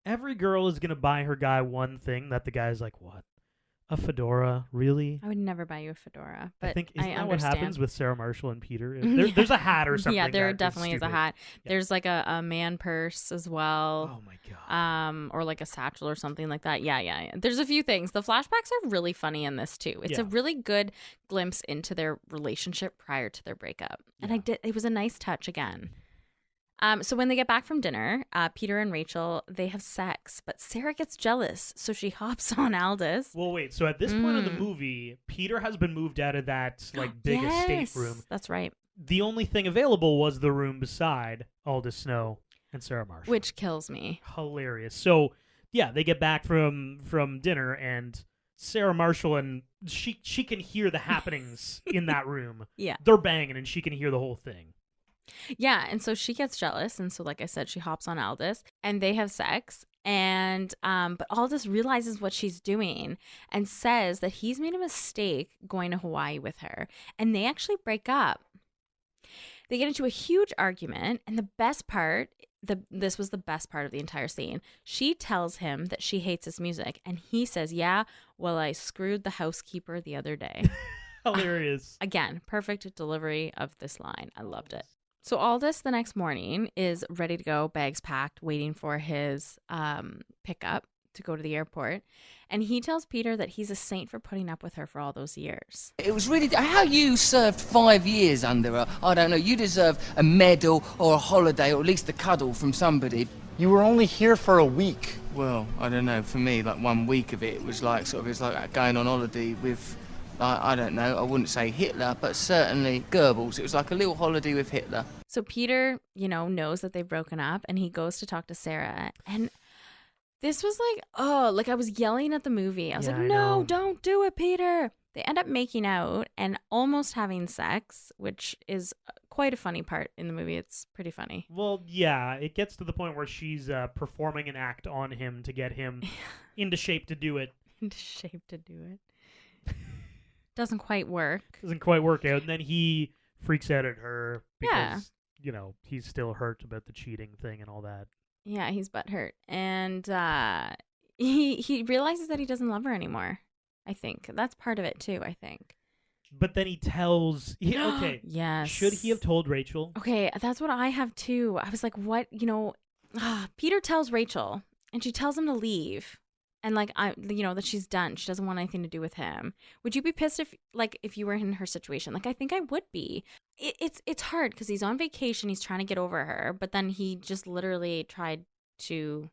Every girl is gonna buy her guy one thing that the guy's like, what? A fedora? Really? I would never buy you a fedora, but I think isn't that what understand. happens with Sarah Marshall and Peter? There's a hat or something. Yeah, there that definitely is a stupid. hat. Yeah. There's like a man purse as well. Oh my god. Or like a satchel or something like that. Yeah. There's a few things. The flashbacks are really funny in this too. It's a really good glimpse into their relationship prior to their breakup, and it was a nice touch again. So when they get back from dinner, Peter and Rachel, they have sex, but Sarah gets jealous, so she hops on Aldous. Well, wait. So at this point of the movie, Peter has been moved out of that like big estate room. That's right. The only thing available was the room beside Aldous Snow and Sarah Marshall, which kills me. Hilarious. So yeah, they get back from dinner, and Sarah Marshall and she can hear the happenings in that room. Yeah, they're banging, and she can hear the whole thing. Yeah, and so she gets jealous, and so like I said, she hops on Aldous, and they have sex, and but Aldous realizes what she's doing and says that he's made a mistake going to Hawaii with her, and they actually break up. They get into a huge argument, and the best part, this was the best part of the entire scene. She tells him that she hates his music, and he says, "Yeah, well, I screwed the housekeeper the other day." Hilarious. Again, perfect delivery of this line. I loved it. So Aldous the next morning is ready to go, bags packed, waiting for his pickup to go to the airport. And he tells Peter that he's a saint for putting up with her for all those years. It was really... How you served 5 years under her, I don't know. You deserve a medal or a holiday or at least a cuddle from somebody. You were only here for a week. Well, I don't know. For me, like 1 week of it was like it's like going on holiday with... I don't know, I wouldn't say Hitler, but certainly Goebbels. It was like a little holiday with Hitler. So Peter, knows that they've broken up, and he goes to talk to Sarah. And this was like I was yelling at the movie. I was no, don't do it, Peter. They end up making out and almost having sex, which is quite a funny part in the movie. It's pretty funny. Well, yeah, it gets to the point where she's performing an act on him to get him into shape to do it. Into shape to do it. Doesn't quite work. Doesn't quite work out. And then he freaks out at her because, he's still hurt about the cheating thing and all that. Yeah, he's butthurt. And he realizes that he doesn't love her anymore, I think. That's part of it, too, I think. But then he tells... okay. Yes. Should he have told Rachel? Okay, that's what I have, too. I was like, what? Peter tells Rachel, and she tells him to leave. And that she's done. She doesn't want anything to do with him. Would you be pissed if you were in her situation? I think I would be. It's hard because he's on vacation. He's trying to get over her, but then he just literally tried to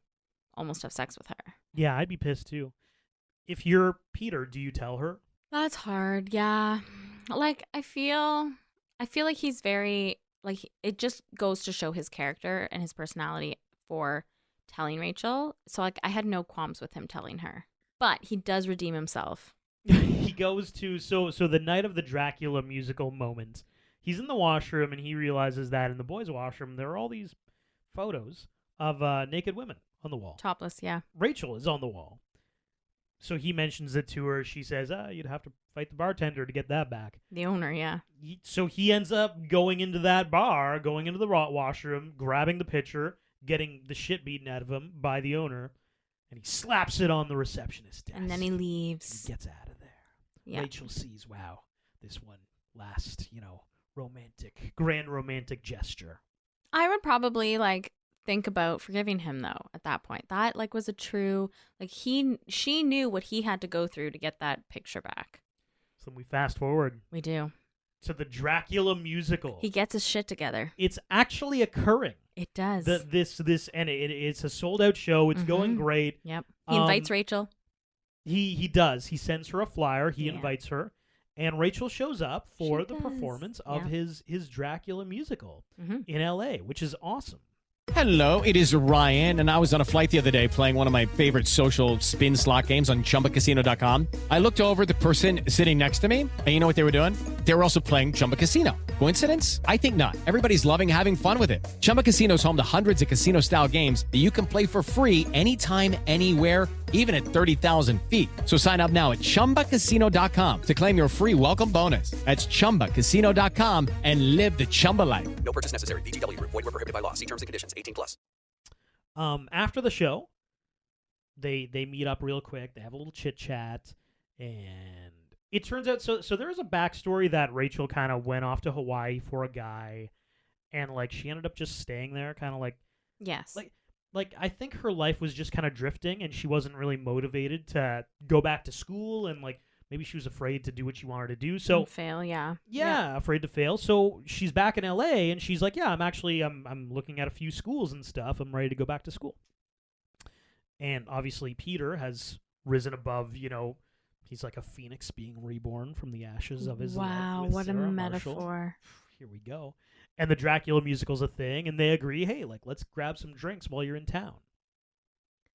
almost have sex with her. Yeah, I'd be pissed too. If you're Peter, do you tell her? That's hard. Yeah, I feel like he's very it just goes to show his character and his personality for telling Rachel. So I had no qualms with him telling her. But he does redeem himself. He goes to so the night of the Dracula musical moment. He's in the washroom and he realizes that in the boys' washroom there are all these photos of naked women on the wall. Topless, yeah. Rachel is on the wall. So he mentions it to her. She says, you'd have to fight the bartender to get that back. The owner, yeah. So he ends up going into that bar, going into the washroom, grabbing the pitcher, getting the shit beaten out of him by the owner, and he slaps it on the receptionist's desk. And then he leaves. He gets out of there. Yeah. Rachel sees, wow, this one last, grand romantic gesture. I would probably think about forgiving him though at that point. That was a true she knew what he had to go through to get that picture back. So we fast forward. We do. To the Dracula musical. He gets his shit together. It's actually occurring. It does. It's a sold out show. It's going great. Yep. He invites Rachel. He does. He sends her a flyer. He invites her, and Rachel shows up for the performance of his Dracula musical in LA, which is awesome. Hello, it is Ryan, and I was on a flight the other day playing one of my favorite social spin slot games on ChumbaCasino.com. I looked over at the person sitting next to me, and you know what they were doing? They were also playing Chumba Casino. Coincidence? I think not. Everybody's loving having fun with it. Chumba Casino is home to hundreds of casino-style games that you can play for free anytime, anywhere, even at 30,000 feet. So sign up now at ChumbaCasino.com to claim your free welcome bonus. That's ChumbaCasino.com and live the Chumba life. No purchase necessary. VGW Group. Void where prohibited by law. See terms and conditions. 18+. After the show, they meet up real quick. They have a little chit chat, and it turns out so there's a backstory that Rachel kind of went off to Hawaii for a guy, and like she ended up just staying there, kind of like yes, like I think her life was just kind of drifting, and she wasn't really motivated to go back to school, and like maybe she was afraid to do what she wanted to do. So and fail, yeah, afraid to fail. So she's back in LA, and she's like, yeah, I'm looking at a few schools and stuff. I'm ready to go back to school. And obviously Peter has risen above, he's like a phoenix being reborn from the ashes of his wow, love with what Sarah a Marshall. metaphor. Here we go. And the Dracula musical's a thing, and they agree, hey, like, let's grab some drinks while you're in town.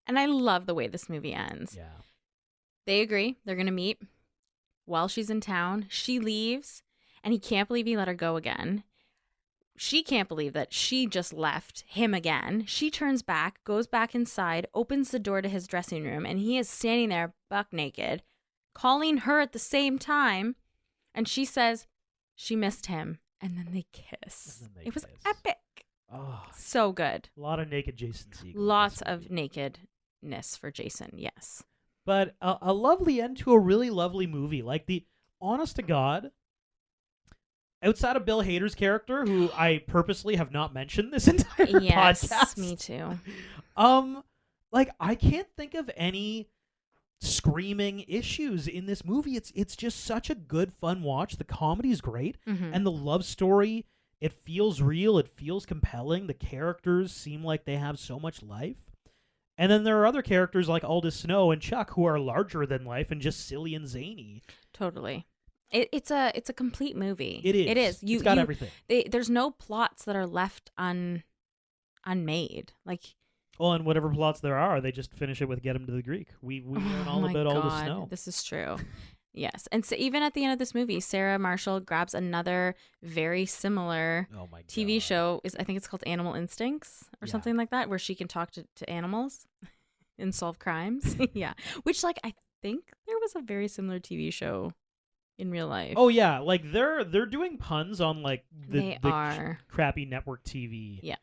And I love the way this movie ends. Yeah. They agree. They're going to meet while she's in town. She leaves, and he can't believe he let her go again. She can't believe that she just left him again. She turns back, goes back inside, opens the door to his dressing room, and he is standing there buck naked, calling her at the same time. And she says she missed him. And then they kiss. It was epic. Oh, so good. A lot of naked Jason Segel. Lots of nakedness for Jason, yes. But a lovely end to a really lovely movie. Like, the honest to God, outside of Bill Hader's character, who I purposely have not mentioned this entire podcast. Yes, me too. Like, I can't think of any screaming issues in this movie. It's just such a good, fun watch. The comedy's great, and the love story, it feels real. It feels compelling. The characters seem like they have so much life. And then there are other characters like Aldous Snow and Chuck who are larger than life and just silly and zany. Totally. It's a complete movie. It is. It is. It's got everything. There's no plots that are left unmade. Like, well, and whatever plots there are, they just finish it with get him to the Greek. We learn all about Aldous Snow. This is true. Yes. And so even at the end of this movie, Sarah Marshall grabs another very similar TV show. I think it's called Animal Instincts or something like that, where she can talk to animals and solve crimes. Yeah. Which, like, I think there was a very similar TV show in real life. Oh, yeah. Like, they're doing puns on, like, the crappy network TV. Yeah.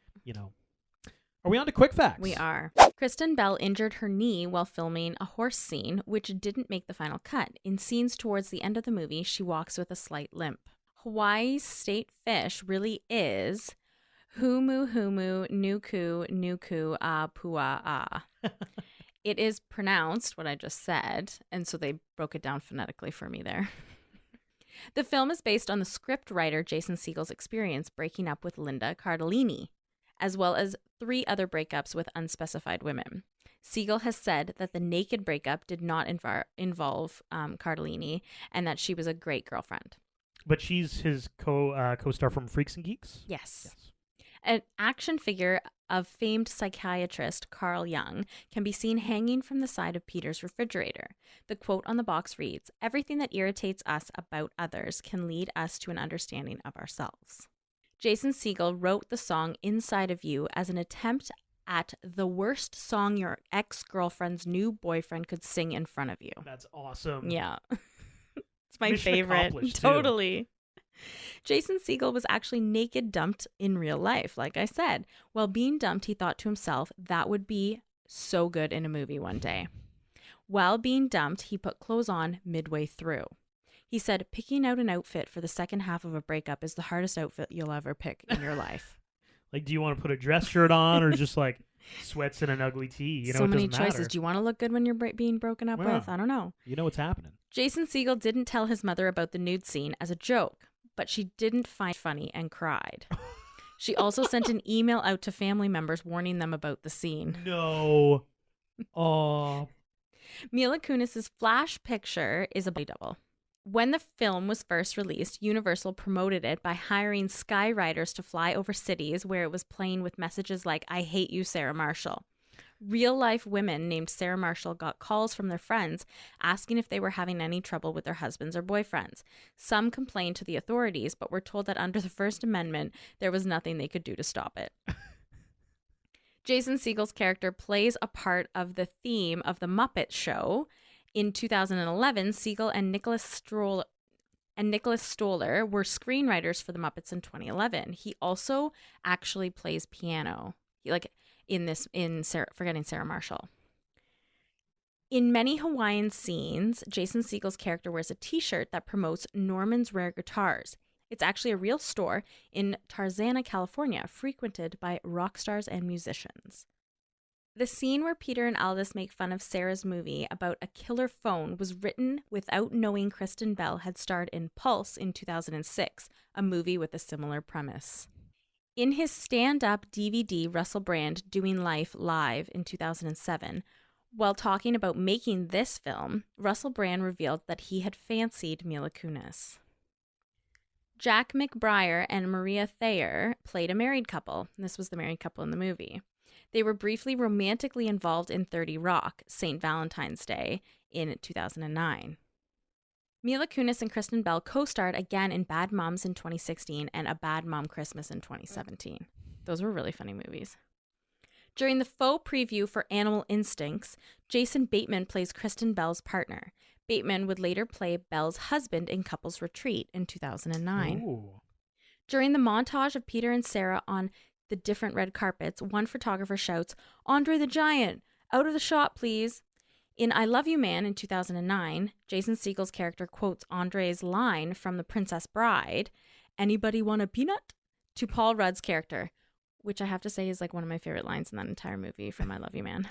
Are we on to quick facts? We are. Kristen Bell injured her knee while filming a horse scene, which didn't make the final cut. In scenes towards the end of the movie, she walks with a slight limp. Hawaii's state fish really is Humu Humu Nuku Nuku A Pua A. It is pronounced what I just said, and so they broke it down phonetically for me there. The film is based on the script writer Jason Segel's experience breaking up with Linda Cardellini, as well as 3 other breakups with unspecified women. Segel has said that the naked breakup did not involve Cardellini, and that she was a great girlfriend. But she's his co-star from Freaks and Geeks? Yes. An action figure of famed psychiatrist Carl Jung can be seen hanging from the side of Peter's refrigerator. The quote on the box reads, "Everything that irritates us about others can lead us to an understanding of ourselves." Jason Segel wrote the song Inside of You as an attempt at the worst song your ex-girlfriend's new boyfriend could sing in front of you. That's awesome. Yeah. It's my Mission favorite. accomplished, too. Totally. Jason Segel was actually naked dumped in real life, like I said. While being dumped, he thought to himself, that would be so good in a movie one day. While being dumped, he put clothes on midway through. He said, picking out an outfit for the second half of a breakup is the hardest outfit you'll ever pick in your life. Like, do you want to put a dress shirt on or just like sweats and an ugly tee? So many choices. Do you want to look good when you're being broken up with? I don't know. You know what's happening. Jason Segel didn't tell his mother about the nude scene as a joke, but she didn't find it funny and cried. She also sent an email out to family members warning them about the scene. No. Oh. Mila Kunis's flash picture is a body double. When the film was first released, Universal promoted it by hiring skywriters to fly over cities where it was playing with messages like, "I hate you, Sarah Marshall." Real-life women named Sarah Marshall got calls from their friends asking if they were having any trouble with their husbands or boyfriends. Some complained to the authorities, but were told that under the First Amendment, there was nothing they could do to stop it. Jason Segel's character plays a part of the theme of The Muppet Show. In 2011, Segel and Nicholas Stoller were screenwriters for The Muppets in 2011. He also actually plays piano, Forgetting Sarah Marshall. In many Hawaiian scenes, Jason Segel's character wears a t-shirt that promotes Norman's Rare Guitars. It's actually a real store in Tarzana, California, frequented by rock stars and musicians. The scene where Peter and Aldous make fun of Sarah's movie about a killer phone was written without knowing Kristen Bell had starred in Pulse in 2006, a movie with a similar premise. In his stand-up DVD, Russell Brand Doing Life Live in 2007, while talking about making this film, Russell Brand revealed that he had fancied Mila Kunis. Jack McBrayer and Maria Thayer played a married couple. This was the married couple in the movie. They were briefly romantically involved in 30 Rock, St. Valentine's Day, in 2009. Mila Kunis and Kristen Bell co-starred again in Bad Moms in 2016 and A Bad Mom Christmas in 2017. Those were really funny movies. During the faux preview for Animal Instincts, Jason Bateman plays Kristen Bell's partner. Bateman would later play Bell's husband in Couples Retreat in 2009. Ooh. During the montage of Peter and Sarah on the different red carpets, one photographer shouts, "Andre the Giant, out of the shot, please." In I Love You Man in 2009, Jason Segel's character quotes Andre's line from The Princess Bride, "Anybody want a peanut?" to Paul Rudd's character, which I have to say is like one of my favorite lines in that entire movie from I Love You Man.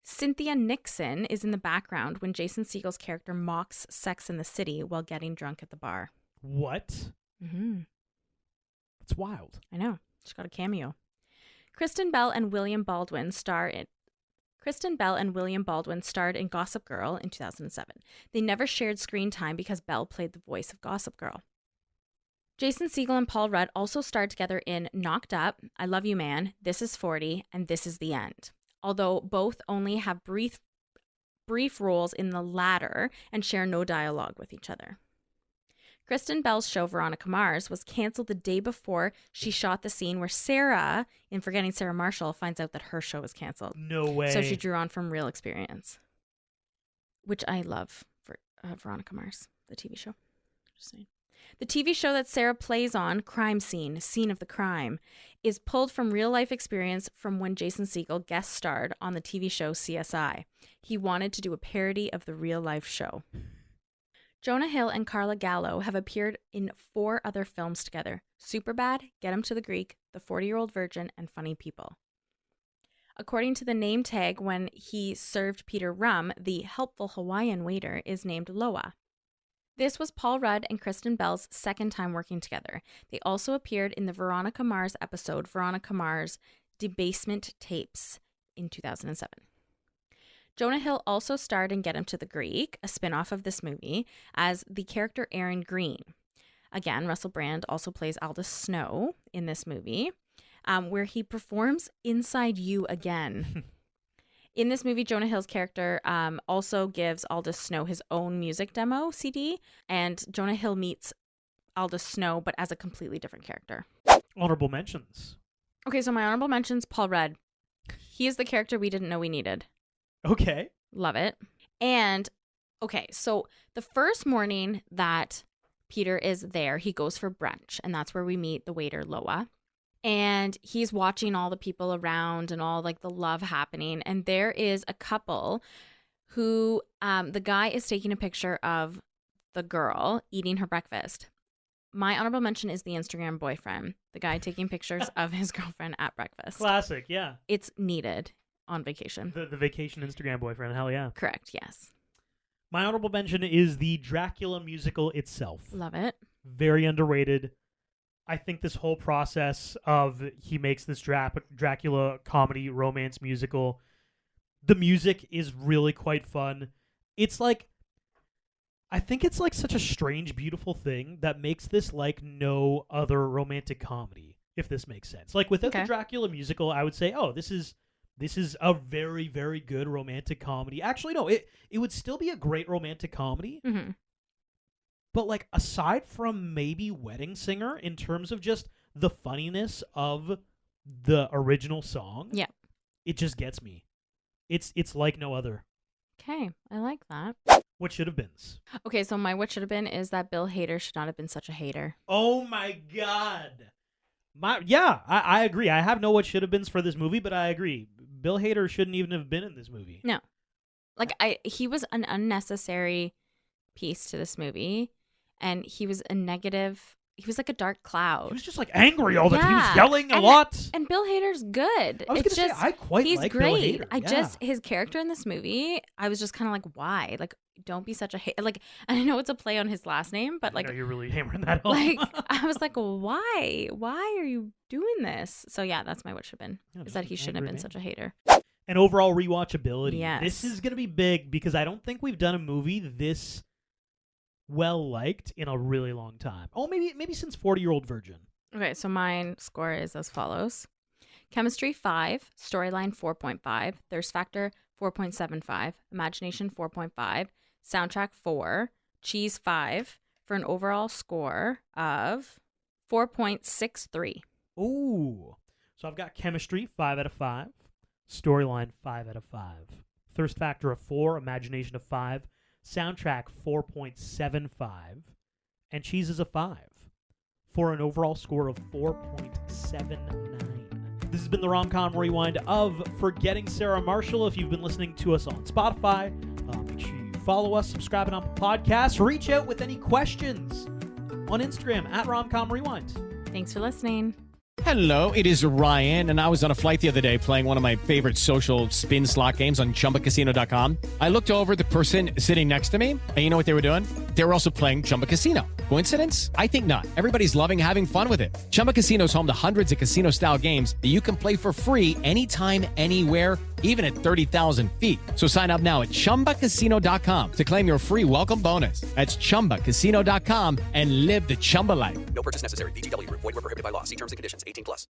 Cynthia Nixon is in the background when Jason Segel's character mocks Sex in the City while getting drunk at the bar. What? Mm-hmm. That's wild. I know. She got a cameo. Kristen Bell and William Baldwin starred in Gossip Girl in 2007. They never shared screen time because Bell played the voice of Gossip Girl. Jason Segel and Paul Rudd also starred together in Knocked Up, I Love You Man, This Is 40, and This Is the End, although both only have brief roles in the latter and share no dialogue with each other. Kristen Bell's show, Veronica Mars, was canceled the day before she shot the scene where Sarah, in Forgetting Sarah Marshall, finds out that her show was canceled. No way. So she drew on from real experience, which I love for Veronica Mars, the TV show. Just saying. The TV show that Sarah plays on, Crime Scene, Scene of the Crime, is pulled from real-life experience from when Jason Segel guest starred on the TV show CSI. He wanted to do a parody of the real-life show. Jonah Hill and Carla Gallo have appeared in 4 other films together: Superbad, Get 'Em to the Greek, The 40-Year-Old Virgin, and Funny People. According to the name tag when he served Peter rum, the helpful Hawaiian waiter is named Loa. This was Paul Rudd and Kristen Bell's second time working together. They also appeared in the Veronica Mars episode, Veronica Mars Debasement Tapes, in 2007. Jonah Hill also starred in Get 'Em to the Greek, a spin-off of this movie, as the character Aaron Green. Again, Russell Brand also plays Aldous Snow in this movie, where he performs Inside You Again. In this movie, Jonah Hill's character also gives Aldous Snow his own music demo CD, and Jonah Hill meets Aldous Snow, but as a completely different character. Honorable mentions. Okay, so my honorable mentions, Paul Rudd. He is the character we didn't know we needed. Okay. Love it. And, okay, so the first morning that Peter is there, he goes for brunch, and that's where we meet the waiter, Loa. And he's watching all the people around and all like the love happening. And there is a couple who, the guy is taking a picture of the girl eating her breakfast. My honorable mention is the Instagram boyfriend, the guy taking pictures of his girlfriend at breakfast. Classic, yeah. It's needed on vacation. The vacation Instagram boyfriend, hell yeah. Correct, yes. My honorable mention is the Dracula musical itself. Love it. Very underrated. I think this whole process of he makes this Dracula comedy romance musical, the music is really quite fun. It's like, I think it's like such a strange, beautiful thing that makes this like no other romantic comedy, if this makes sense. Like without the Dracula musical, I would say, oh, this is a very, very good romantic comedy. Actually, no, it would still be a great romantic comedy. Mm-hmm. But, like, aside from maybe Wedding Singer, in terms of just the funniness of the original song, Yeah. it just gets me. It's like no other. Okay, I like that. What should have been? Okay, so my what should have been is that Bill Hader should not have been such a hater. Oh my God. I agree. I have no what should have been for this movie, but I agree. Bill Hader shouldn't even have been in this movie. No. Like he was an unnecessary piece to this movie, and he was a negative. He was like a dark cloud. He was just like angry all the time. He was yelling a lot. And Bill Hader's good. I was It's gonna just say, I quite he's like Bill great. Hader. His character in this movie, I was just kind of like, why? Like, don't be such a hater. Like, I know it's a play on his last name, but like, I know you're really hammering that home. like I was like, why? Why are you doing this? So yeah, that's my what should have been. Is that he shouldn't have been such a hater. And overall rewatchability. Yes. This is going to be big because I don't think we've done a movie this well liked in a really long time. Oh, maybe since 40-Year-Old Virgin. Okay, so mine score is as follows. Chemistry 5, storyline 4.5, thirst factor 4.75, imagination 4.5, soundtrack 4, cheese 5 for an overall score of 4.63. Ooh. So I've got chemistry 5 out of 5, storyline 5 out of 5, thirst factor of 4, imagination of 5, soundtrack 4.75, and cheese is a 5 for an overall score of 4.79. This has been the Rom-Com Rewind of Forgetting Sarah Marshall. If you've been listening to us on Spotify, make sure you follow us, subscribe on podcasts, reach out with any questions on Instagram at Rom-Com Rewind. Thanks for listening. Hello, it is Ryan, and I was on a flight the other day playing one of my favorite social spin slot games on ChumbaCasino.com. I looked over at the person sitting next to me, and you know what they were doing? They were also playing Chumba Casino. Coincidence? I think not. Everybody's loving having fun with it. Chumba Casino is home to hundreds of casino-style games that you can play for free anytime, anywhere, even at 30,000 feet. So sign up now at ChumbaCasino.com to claim your free welcome bonus. That's ChumbaCasino.com and live the Chumba life. No purchase necessary. VGW Group. Void where prohibited by law. See terms and conditions. 18+.